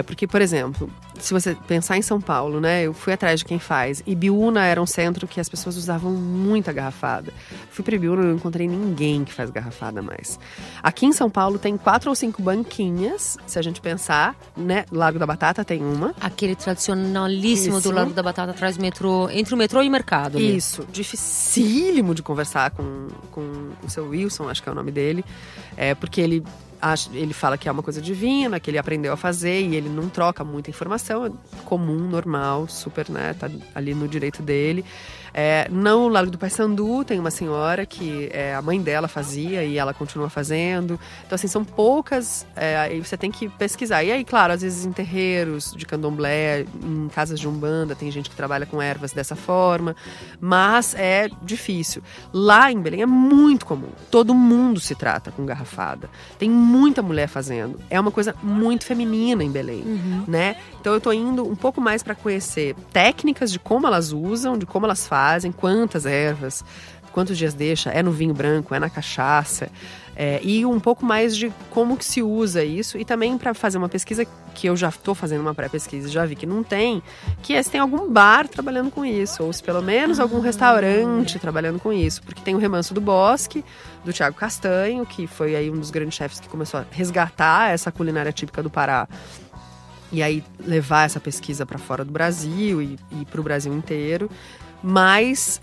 Porque, por exemplo, se você pensar em São Paulo, né? Eu fui atrás de quem faz. Ibiúna era um centro que as pessoas usavam muita garrafada. Fui para Ibiúna e não encontrei ninguém que faz garrafada mais. Aqui em São Paulo tem 4 ou 5 banquinhas, se a gente pensar, né? Largo da Batata tem uma. Aquele tradicionalíssimo do Largo da Batata atrás do metrô, entre o metrô e o mercado. Ali. Isso, dificílimo de conversar com o seu Wilson, acho que é o nome dele. Porque ele fala que é uma coisa divina, que ele aprendeu a fazer e ele não troca muita informação, é comum, normal, super, né, tá ali no direito dele. No Largo do Paissandu tem uma senhora que a mãe dela fazia e ela continua fazendo. Então, assim, são poucas, aí você tem que pesquisar. E aí, claro, às vezes em terreiros de candomblé, em casas de umbanda, tem gente que trabalha com ervas dessa forma, mas é difícil. Lá em Belém é muito comum, todo mundo se trata com garrafada. Tem muita mulher fazendo. É uma coisa muito feminina em Belém, né? Então eu tô indo um pouco mais para conhecer técnicas de como elas usam, de como elas fazem, quantas ervas, quantos dias deixa, é no vinho branco, é na cachaça, e um pouco mais de como que se usa isso, e também para fazer uma pesquisa que eu já estou fazendo uma pré-pesquisa, já vi que não tem, que é se tem algum bar trabalhando com isso, ou se pelo menos algum restaurante trabalhando com isso, porque tem o Remanso do Bosque, do Thiago Castanho, que foi aí um dos grandes chefes que começou a resgatar essa culinária típica do Pará, e aí levar essa pesquisa para fora do Brasil e para o Brasil inteiro. Mas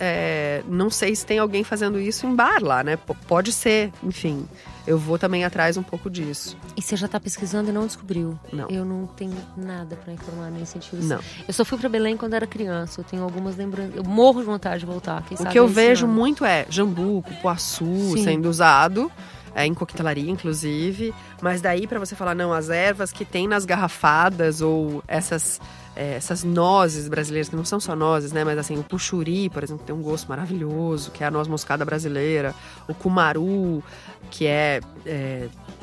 não sei se tem alguém fazendo isso em bar lá, né? Pode ser, enfim. Eu vou também atrás um pouco disso. E você já está pesquisando e não descobriu? Não. Eu não tenho nada para informar nesse sentido. Não. Eu só fui para Belém quando era criança. Eu tenho algumas lembranças. Eu morro de vontade de voltar. O que eu vejo muito é jambu, cupuaçu sendo usado. Em coquetelaria, inclusive. Mas daí pra você falar, não, as ervas que tem nas garrafadas ou essas nozes brasileiras, que não são só nozes, né? Mas assim, o puxuri, por exemplo, tem um gosto maravilhoso, que é a noz moscada brasileira. O cumaru, que é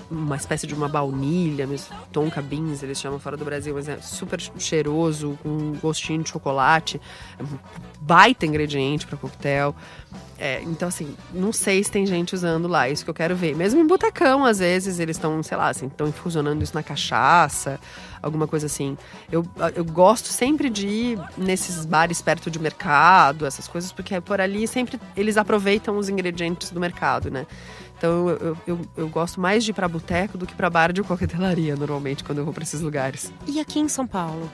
uma espécie de uma baunilha, tonka beans, eles chamam fora do Brasil, mas é super cheiroso, com um gostinho de chocolate. É um baita ingrediente para coquetel. Então, assim, não sei se tem gente usando lá, isso que eu quero ver. Mesmo em botecão, às vezes, eles estão, sei lá, assim, estão infusionando isso na cachaça, alguma coisa assim. Eu gosto sempre de ir nesses bares perto de mercado, essas coisas, porque por ali sempre eles aproveitam os ingredientes do mercado, né? Então, eu gosto mais de ir pra boteco do que pra bar de coquetelaria, normalmente, quando eu vou pra esses lugares. E aqui em São Paulo?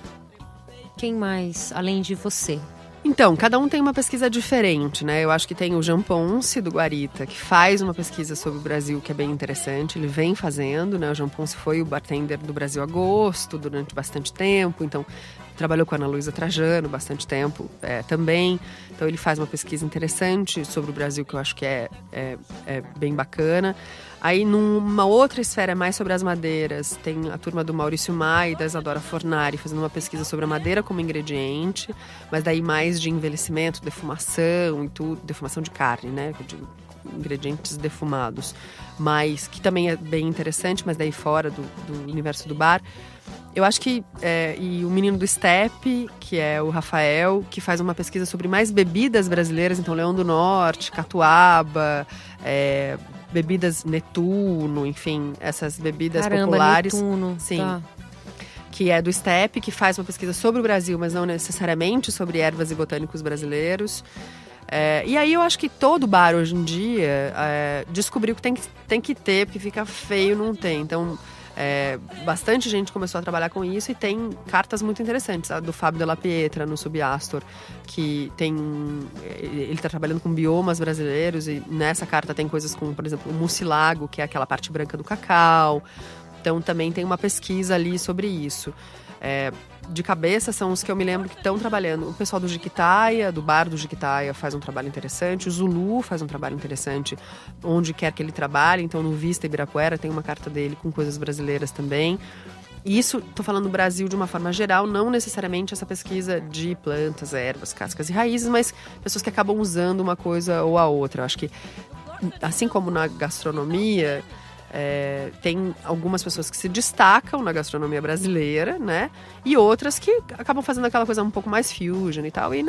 Quem mais, além de você? Então, cada um tem uma pesquisa diferente, né? Eu acho que tem o Jean Ponce, do Guarita, que faz uma pesquisa sobre o Brasil que é bem interessante. Ele vem fazendo, né? O Jean Ponce foi o bartender do Brasil a Gosto durante bastante tempo. Então, trabalhou com a Ana Luísa Trajano bastante tempo também. Então, ele faz uma pesquisa interessante sobre o Brasil que eu acho que é bem bacana. Aí, numa outra esfera, mais sobre as madeiras, tem a turma do Maurício Maia e da Isadora Fornari fazendo uma pesquisa sobre a madeira como ingrediente, mas daí mais de envelhecimento, defumação e tudo, defumação de carne, né? De ingredientes defumados, mas que também é bem interessante, mas daí fora do universo do bar. Eu acho que, e o menino do Step, que é o Rafael, que faz uma pesquisa sobre mais bebidas brasileiras, então Leão do Norte, Catuaba, bebidas Netuno, enfim, essas bebidas populares. Netuno, sim. Tá. Que é do Step, que faz uma pesquisa sobre o Brasil, mas não necessariamente sobre ervas e botânicos brasileiros. E aí eu acho que todo bar hoje em dia descobriu que tem que ter, porque fica feio não tem. Então, bastante gente começou a trabalhar com isso e tem cartas muito interessantes. A do Fábio Della Pietra, no Subastor, que ele está trabalhando com biomas brasileiros e nessa carta tem coisas como, por exemplo, o mucilago, que é aquela parte branca do cacau. Então também tem uma pesquisa ali sobre isso. De cabeça são os que eu me lembro que estão trabalhando. O pessoal do Jiquitaia, do bar do Jiquitaia, faz um trabalho interessante. O Zulu faz um trabalho interessante onde quer que ele trabalhe. Então, no Vista Ibirapuera tem uma carta dele com coisas brasileiras também. E isso, estou falando do Brasil de uma forma geral, não necessariamente essa pesquisa de plantas, ervas, cascas e raízes, mas pessoas que acabam usando uma coisa ou a outra. Eu acho que, assim como na gastronomia, Tem algumas pessoas que se destacam na gastronomia brasileira, né? E outras que acabam fazendo aquela coisa um pouco mais fusion e tal. E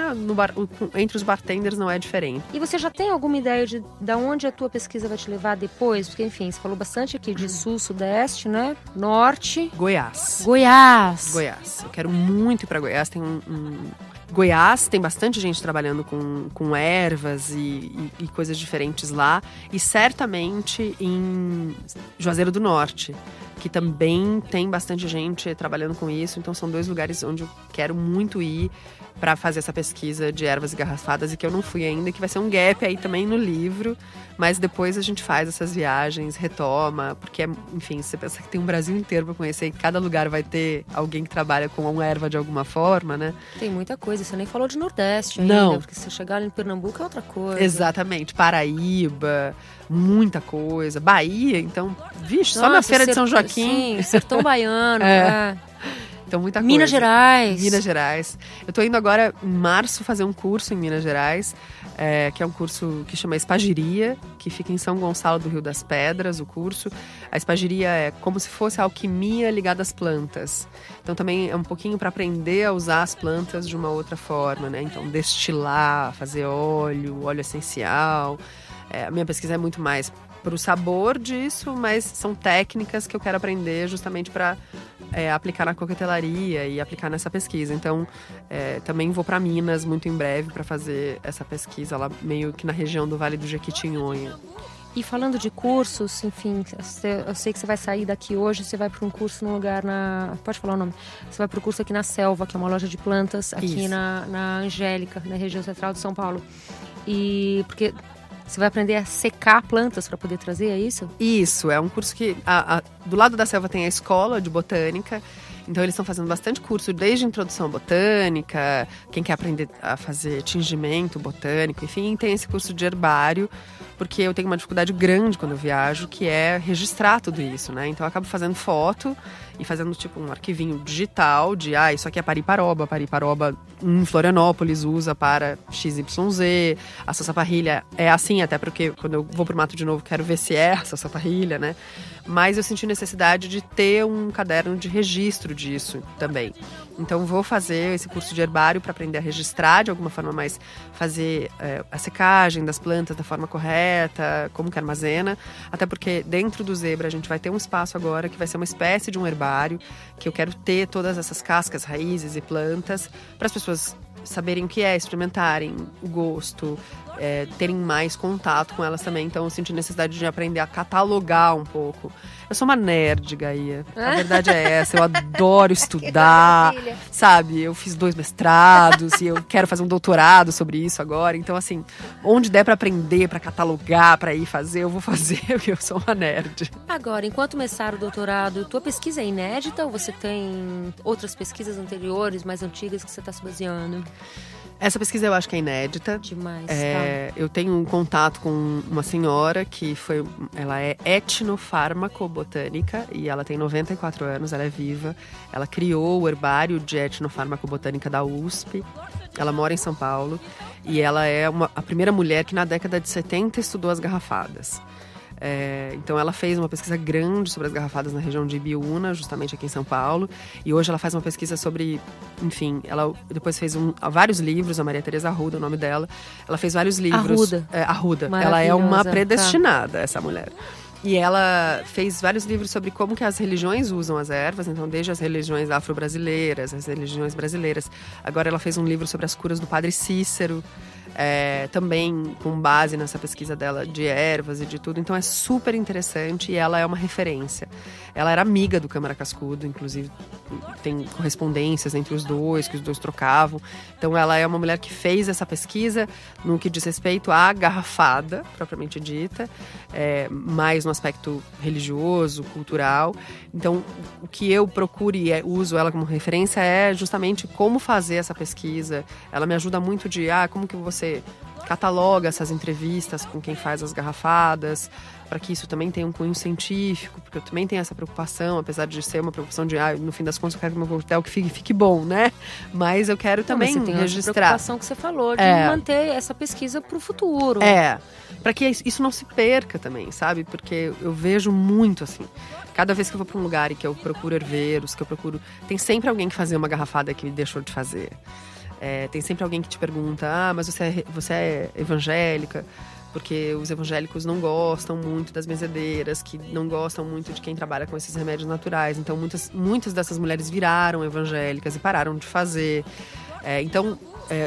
entre os bartenders não é diferente. E você já tem alguma ideia de onde a tua pesquisa vai te levar depois? Porque, enfim, você falou bastante aqui de sul, sudeste, né? Norte. Goiás. Eu quero muito ir pra Goiás. Goiás tem bastante gente trabalhando com ervas e coisas diferentes lá. E certamente em Juazeiro do Norte, que também tem bastante gente trabalhando com isso. Então são 2 lugares onde eu quero muito ir para fazer essa pesquisa de ervas e garrafadas e que eu não fui ainda, que vai ser um gap aí também no livro. Mas depois a gente faz essas viagens, retoma, porque, enfim, você pensa que tem um Brasil inteiro para conhecer e cada lugar vai ter alguém que trabalha com uma erva de alguma forma, né? Tem muita coisa, você nem falou de Nordeste ainda, não. Porque se chegar ali em Pernambuco é outra coisa. Exatamente, Paraíba, muita coisa. Bahia, então, vixe, só na Feira de São Joaquim. Sim, Sertão Baiano, Então, muita coisa. Minas Gerais. Eu tô indo agora, em março, fazer um curso em Minas Gerais, que é um curso que chama Espagiria, que fica em São Gonçalo do Rio das Pedras, o curso. A espagiria é como se fosse a alquimia ligada às plantas. Então, também é um pouquinho para aprender a usar as plantas de uma outra forma, né? Então, destilar, fazer óleo essencial. A minha pesquisa é muito mais para o sabor disso, mas são técnicas que eu quero aprender justamente para aplicar na coquetelaria e aplicar nessa pesquisa. Então, também vou para Minas muito em breve para fazer essa pesquisa lá meio que na região do Vale do Jequitinhonha. E falando de cursos, enfim, eu sei que você vai sair daqui hoje, você vai para um curso num lugar Pode falar o nome? Você vai para o curso aqui na Selva, que é uma loja de plantas aqui na Angélica, na região central de São Paulo. E porque você vai aprender a secar plantas para poder trazer, é isso? Isso, é um curso que do lado da Selva tem a escola de botânica. Então eles estão fazendo bastante curso, desde introdução à botânica, quem quer aprender a fazer tingimento botânico, enfim, tem esse curso de herbário, porque eu tenho uma dificuldade grande quando eu viajo, que é registrar tudo isso, né? Então eu acabo fazendo foto e fazendo tipo um arquivinho digital de, isso aqui é pariparoba em Florianópolis usa para XYZ, a salsa-parrilha é assim, até porque quando eu vou pro mato de novo quero ver se é a salsa-parrilha, né? Mas eu senti necessidade de ter um caderno de registro disso também. Então vou fazer esse curso de herbário para aprender a registrar de alguma forma, mais fazer a secagem das plantas da forma correta, como que armazena. Até porque dentro do Zebra a gente vai ter um espaço agora que vai ser uma espécie de um herbário, que eu quero ter todas essas cascas, raízes e plantas para as pessoas saberem o que é, experimentarem o gosto, terem mais contato com elas também. Então eu senti necessidade de aprender a catalogar um pouco. Eu sou uma nerd, Gaia. A verdade é essa, eu adoro estudar, sabe? Eu fiz 2 mestrados e eu quero fazer um doutorado sobre isso agora. Então, assim, onde der pra aprender, pra catalogar, pra ir fazer, eu vou fazer, porque eu sou uma nerd. Agora, enquanto mestrado, doutorado, tua pesquisa é inédita ou você tem outras pesquisas anteriores, mais antigas, que você está se baseando? Essa pesquisa eu acho que é inédita. Demais, Eu tenho um contato com uma senhora que ela é etnofarmacobotânica e ela tem 94 anos, ela é viva. Ela criou o herbário de etnofarmacobotânica da USP. Ela mora em São Paulo e ela é a primeira mulher que na década de 70 estudou as garrafadas. Então ela fez uma pesquisa grande sobre as garrafadas na região de Ibiúna, justamente aqui em São Paulo. E hoje ela faz uma pesquisa sobre, enfim, ela depois fez vários livros, a Maria Tereza Arruda, o nome dela. Ela fez vários livros. Arruda. Ela é uma predestinada, essa mulher. E ela fez vários livros sobre como que as religiões usam as ervas, então desde as religiões afro-brasileiras, as religiões brasileiras. Agora ela fez um livro sobre as curas do Padre Cícero, também com base nessa pesquisa dela de ervas e de tudo. Então é super interessante e ela é uma referência. Ela era amiga do Câmara Cascudo, inclusive tem correspondências entre os dois, que os dois trocavam. Então ela é uma mulher que fez essa pesquisa no que diz respeito à garrafada, propriamente dita, mais no aspecto religioso, cultural. Então o que eu procuro e uso ela como referência é justamente como fazer essa pesquisa. Ela me ajuda muito de como que você cataloga essas entrevistas com quem faz as garrafadas, para que isso também tenha um cunho científico, porque eu também tenho essa preocupação, apesar de ser uma preocupação de, no fim das contas, eu quero que meu coquetel fique bom, né? Mas eu quero também mas você tem registrar. Essa preocupação que você falou, de manter essa pesquisa para o futuro. Para que isso não se perca também, sabe? Porque eu vejo muito assim. Cada vez que eu vou para um lugar e que eu procuro herveiros, tem sempre alguém que fazia uma garrafada que deixou de fazer. Tem sempre alguém que te pergunta, mas você é evangélica? Porque os evangélicos não gostam muito das benzedeiras, que não gostam muito de quem trabalha com esses remédios naturais. Então, muitas dessas mulheres viraram evangélicas e pararam de fazer. Então,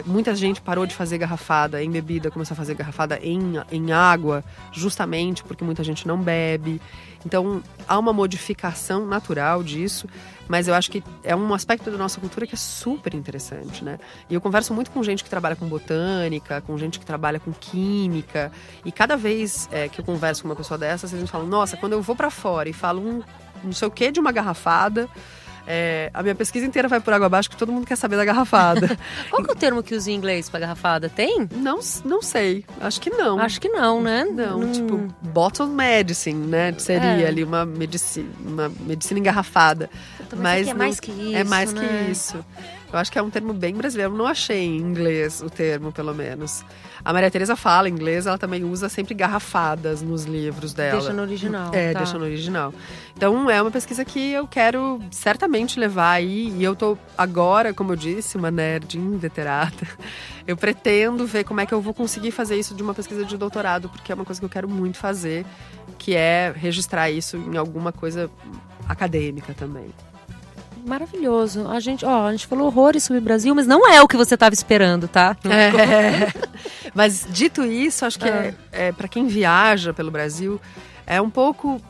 muita gente parou de fazer garrafada em bebida, começou a fazer garrafada em água, justamente porque muita gente não bebe. Então, há uma modificação natural disso, mas eu acho que é um aspecto da nossa cultura que é super interessante, né? E eu converso muito com gente que trabalha com botânica, com gente que trabalha com química, e cada vez que eu converso com uma pessoa dessas, eles me falam, nossa, quando eu vou pra fora e falo não sei o que de uma garrafada, a minha pesquisa inteira vai por água abaixo, porque todo mundo quer saber da garrafada. Qual que é o termo que usa em inglês pra garrafada? Tem? Não sei. Acho que não. Acho que não, né? Não, tipo, bottle medicine, né? Seria ali uma medicina engarrafada. Mas é mais que isso, é mais né? que isso. Eu acho que é um termo bem brasileiro. Eu não achei em inglês o termo, pelo menos. A Maria Tereza fala inglês, ela também usa sempre garrafadas nos livros dela. Deixa no original. Deixa no original. Então, é uma pesquisa que eu quero certamente levar aí. E eu tô agora, como eu disse, uma nerd inveterada. Eu pretendo ver como é que eu vou conseguir fazer isso de uma pesquisa de doutorado, porque é uma coisa que eu quero muito fazer, que é registrar isso em alguma coisa acadêmica também. Maravilhoso. A gente falou horrores sobre o Brasil, mas não é o que você estava esperando, tá? Mas dito isso, acho que para quem viaja pelo Brasil, é um pouco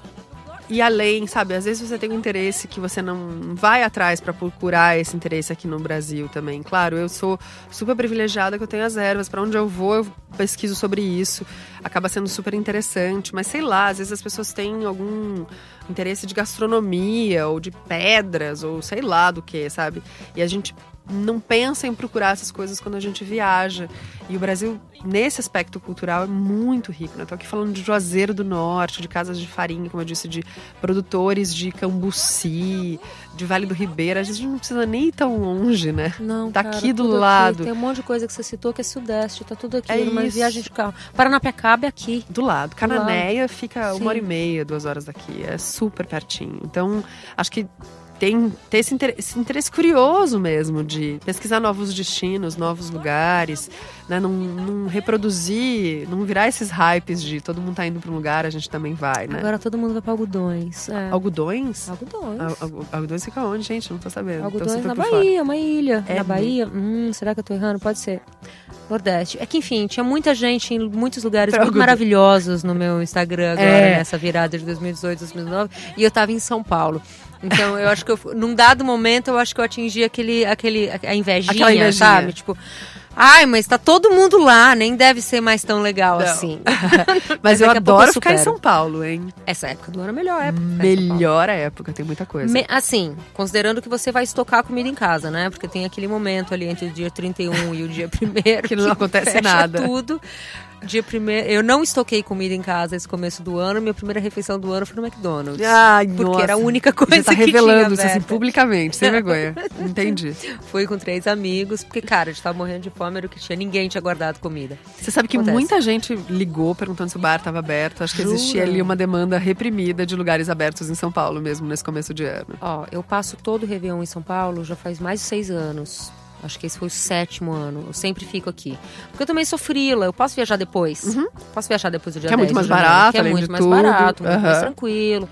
ir além, sabe? Às vezes você tem um interesse que você não vai atrás para procurar esse interesse aqui no Brasil também. Claro, eu sou super privilegiada que eu tenho as ervas. Para onde eu vou, eu pesquiso sobre isso. Acaba sendo super interessante. Mas sei lá, às vezes as pessoas têm algum interesse de gastronomia ou de pedras ou sei lá do que, sabe? E a gente não pensa em procurar essas coisas quando a gente viaja. E o Brasil, nesse aspecto cultural, é muito rico, né? Tô aqui falando de Juazeiro do Norte, de casas de farinha, como eu disse, de produtores de Cambuci, de Vale do Ribeira. A gente não precisa nem ir tão longe, né? Não, tá cara, aqui do lado. Aqui. Tem um monte de coisa que você citou que é sudeste, tá tudo aqui, numa viagem de carro. Paranapiacaba é aqui. Do lado. Cananéia fica 1h30, 2 horas daqui. É super pertinho. Então, acho que ter esse interesse curioso mesmo de pesquisar novos destinos, novos lugares, né? Não reproduzir, não virar esses hypes de todo mundo tá indo para um lugar, a gente também vai, né? Agora todo mundo vai para Algodões. Algodões? Algodões. Algodões fica onde, gente? Não tô sabendo. Algodões na Bahia, uma ilha. Na Bahia? Será que eu tô errando? Pode ser. Nordeste. É que, enfim, tinha muita gente em muitos lugares muito maravilhosos no meu Instagram agora, nessa virada de 2018, 2019, e eu tava em São Paulo. Então, eu acho que num dado momento, eu acho que eu atingi a invejinha, sabe? Tipo, mas tá todo mundo lá, nem deve ser mais tão legal assim. Mas eu adoro ficar em São Paulo, hein? Essa época do ano é a melhor época. Melhor época, tem muita coisa. Assim, considerando que você vai estocar comida em casa, né? Porque tem aquele momento ali entre o dia 31 e o dia 1º que não acontece nada. Tudo. Dia 1º, eu não estoquei comida em casa esse começo do ano. Minha primeira refeição do ano foi no McDonald's. Porque nossa. Era a única coisa que tinha. Você tá revelando isso assim, publicamente, sem vergonha. Entendi. Fui com 3 amigos, porque, cara, a gente tava morrendo de fome, era o que tinha. Ninguém tinha guardado comida. Você sabe que muita gente ligou perguntando se o bar estava aberto. Acho que existia ali uma demanda reprimida de lugares abertos em São Paulo mesmo, nesse começo de ano. Eu passo todo o Réveillon em São Paulo já faz mais de 6 anos. Acho que esse foi o 7º ano. Eu sempre fico aqui. Porque eu também sou frila, eu posso viajar depois. Posso viajar depois do dia 10 que é muito mais de janeiro, barato, que é além muito de mais tudo. barato, muito mais tranquilo.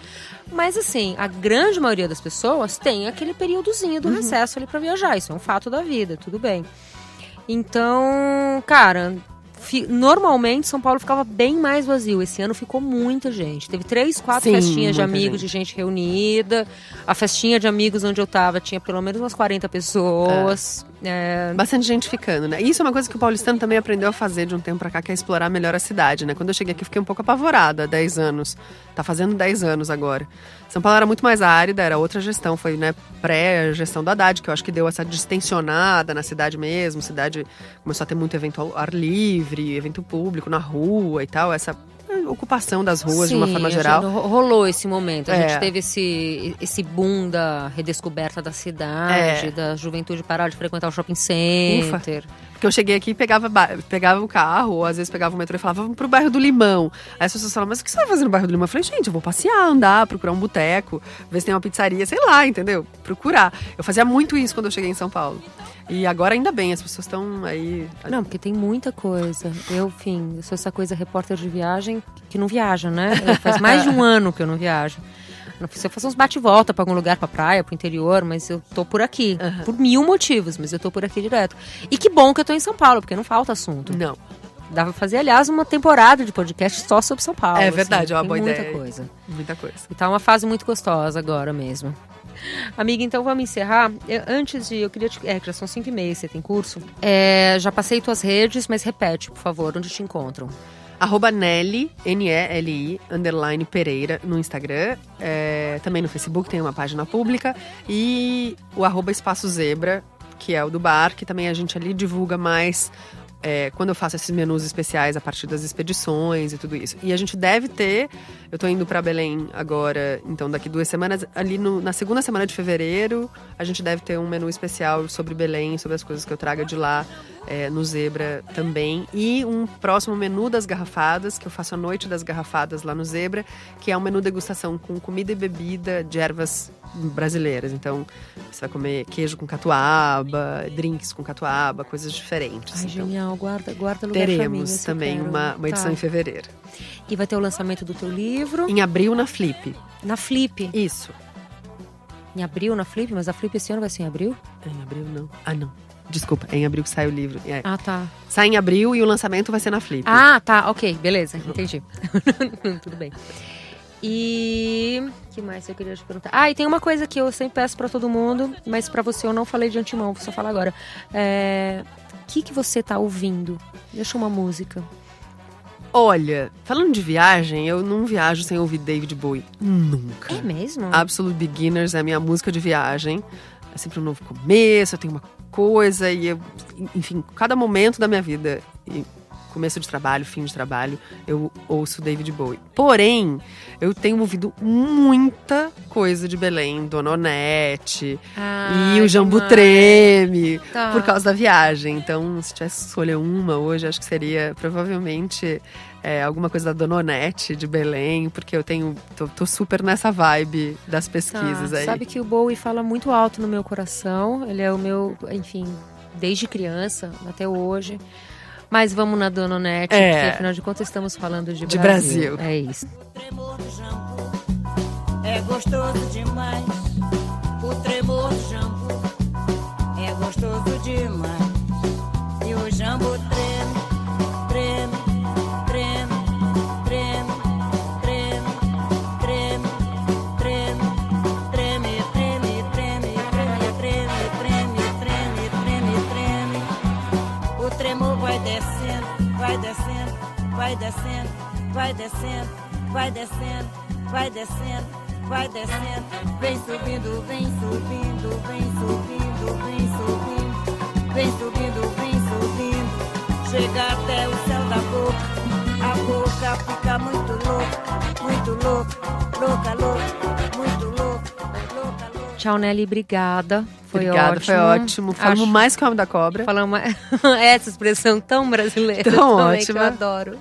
Mas assim, a grande maioria das pessoas tem aquele períodozinho do recesso ali pra viajar. Isso é um fato da vida, tudo bem. Então, cara, normalmente São Paulo ficava bem mais vazio. Esse ano ficou muita gente. Teve 3, 4 festinhas de amigos, de gente reunida. A festinha de amigos onde eu tava tinha pelo menos umas 40 pessoas. Bastante gente ficando, né? Isso é uma coisa que o paulistano também aprendeu a fazer de um tempo pra cá, que é explorar melhor a cidade, né? Quando eu cheguei aqui, eu fiquei um pouco apavorada há 10 anos. Tá fazendo 10 anos agora. São Paulo era muito mais árida, era outra gestão. Foi, né, pré-gestão do Haddad, que eu acho que deu essa distensionada na cidade mesmo. A cidade começou a ter muito evento ao ar livre. livre, evento público, na rua e tal, essa ocupação das ruas Sim, de uma forma geral. Rolou esse momento. A gente teve esse boom da redescoberta da cidade, da juventude parar de frequentar o shopping center. Porque eu cheguei aqui e pegava o carro, ou às vezes pegava o metrô e falava, vamos pro bairro do Limão. Aí as pessoas falavam, mas o que você vai fazer no bairro do Limão? Eu falei, gente, eu vou passear, andar, procurar um boteco, ver se tem uma pizzaria, sei lá, entendeu? Procurar. Eu fazia muito isso quando eu cheguei em São Paulo. E agora ainda bem, as pessoas estão aí... Não, porque tem muita coisa. Eu sou essa coisa repórter de viagem que não viaja, né? Faz mais de um ano que eu não viajo. Não sei se eu faço uns bate-volta pra algum lugar, pra praia, pro interior, mas eu tô por aqui. Por 1000 motivos, mas eu tô por aqui direto. E que bom que eu tô em São Paulo, porque não falta assunto. Não. Dava pra fazer, aliás, uma temporada de podcast só sobre São Paulo. É verdade, é uma boa muita ideia. Coisa. Muita coisa. E tá uma fase muito gostosa agora mesmo. Amiga, então vamos encerrar. Antes de, eu queria que já são 5h30, você tem curso. Já passei tuas redes, mas repete, por favor, onde te encontram. @Nelly, N-E-L-I, _Pereira no Instagram. Também no Facebook tem uma página pública. E o @Espaço Zebra, que é o do bar, que também a gente ali divulga mais quando eu faço esses menus especiais a partir das expedições e tudo isso. E a gente deve ter, eu tô indo pra Belém agora, então daqui 2 semanas, ali na segunda semana de fevereiro, a gente deve ter um menu especial sobre Belém, sobre as coisas que eu trago de lá, no Zebra também. E um próximo menu das garrafadas, que eu faço a noite das garrafadas lá no Zebra, que é um menu degustação com comida e bebida de ervas brasileiras. Então, você vai comer queijo com catuaba, drinks com catuaba, coisas diferentes. Ai, então, genial. Guarda lugar teremos pra mim. também uma edição em fevereiro. E vai ter o lançamento do teu livro? Em abril, na Flip. Na Flip? Isso. Em abril, na Flip? Mas a Flip esse ano vai ser em abril? Em abril, não. Ah, não. Desculpa, é em abril que sai o livro. Ah, tá. Sai em abril e o lançamento vai ser na Flip. Ah, tá. Ok, beleza. Entendi. Tudo bem. E o que mais eu queria te perguntar? E tem uma coisa que eu sempre peço pra todo mundo, mas pra você eu não falei de antemão, vou só falar agora. O que você tá ouvindo? Deixa uma música. Olha, falando de viagem, eu não viajo sem ouvir David Bowie. Nunca. É mesmo? Absolute Beginners é a minha música de viagem. É sempre um novo começo, eu tenho uma coisa e enfim, cada momento da minha vida, começo de trabalho, fim de trabalho, eu ouço David Bowie. Porém, eu tenho ouvido muita coisa de Belém, Dona Onete e o Jambu Treme, por causa da viagem. Então, se tivesse que escolher uma hoje, acho que seria provavelmente alguma coisa da Dona Onete de Belém, porque eu tô super nessa vibe das pesquisas aí. Sabe que o Bowie fala muito alto no meu coração, ele é o meu, enfim, desde criança até hoje. Mas vamos na Dona Onete, porque afinal de contas estamos falando de Brasil. É isso. O tremor do jambu é gostoso demais. O tremor do jambu é gostoso demais. E o jambu treme, treme, treme, treme, treme, treme, treme, treme, treme, treme, treme, treme, treme, treme, treme. O tremor vai descendo, vai descendo, vai descendo, vai descendo, vai descendo, vai descendo, vai descendo. Vem subindo, vem subindo, vem subindo, vem subindo, vem subindo, vem subindo. Chega até o céu da boca, a boca fica muito louca, muito louca, louca, louca, muito louca, louca, louca. Tchau, Nelly, obrigada. Obrigada, foi ótimo. Falamos mais que o Homem da Cobra. Falamos essa expressão tão brasileira. Tão também, ótima. que eu adoro.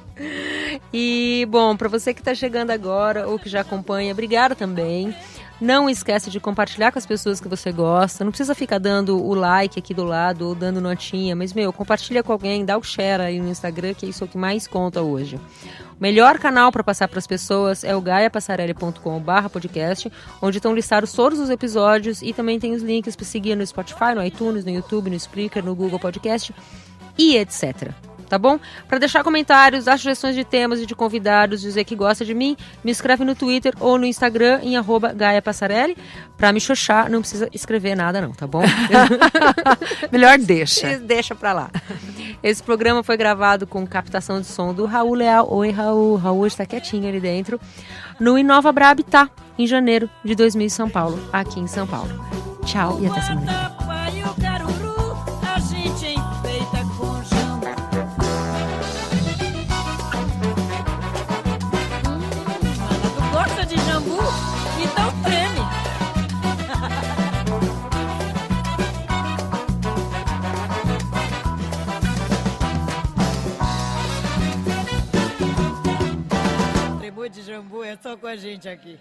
E, bom, para você que está chegando agora ou que já acompanha, obrigada também. Não esquece de compartilhar com as pessoas que você gosta. Não precisa ficar dando o like aqui do lado ou dando notinha. Mas, compartilha com alguém, dá o share aí no Instagram, que é isso que mais conta hoje. O melhor canal para passar para as pessoas é o gaiapassarelli.com/podcast, onde estão listados todos os episódios e também tem os links para seguir no Spotify, no iTunes, no YouTube, no Spreaker, no Google Podcast e etc. Tá bom? Para deixar comentários, dar sugestões de temas e de convidados, dizer que gosta de mim, me escreve no Twitter ou no Instagram em @GaiaPassarelli. Para me xoxar, não precisa escrever nada não, tá bom? Melhor deixa. Deixa pra lá. Esse programa foi gravado com captação de som do Raul Leal. Oi, Raul. Raul está quietinho ali dentro. No Inova Bra Habitat, em janeiro de 2000 em São Paulo, aqui em São Paulo. Tchau e até semana que vem. de jambu é só com a gente aqui.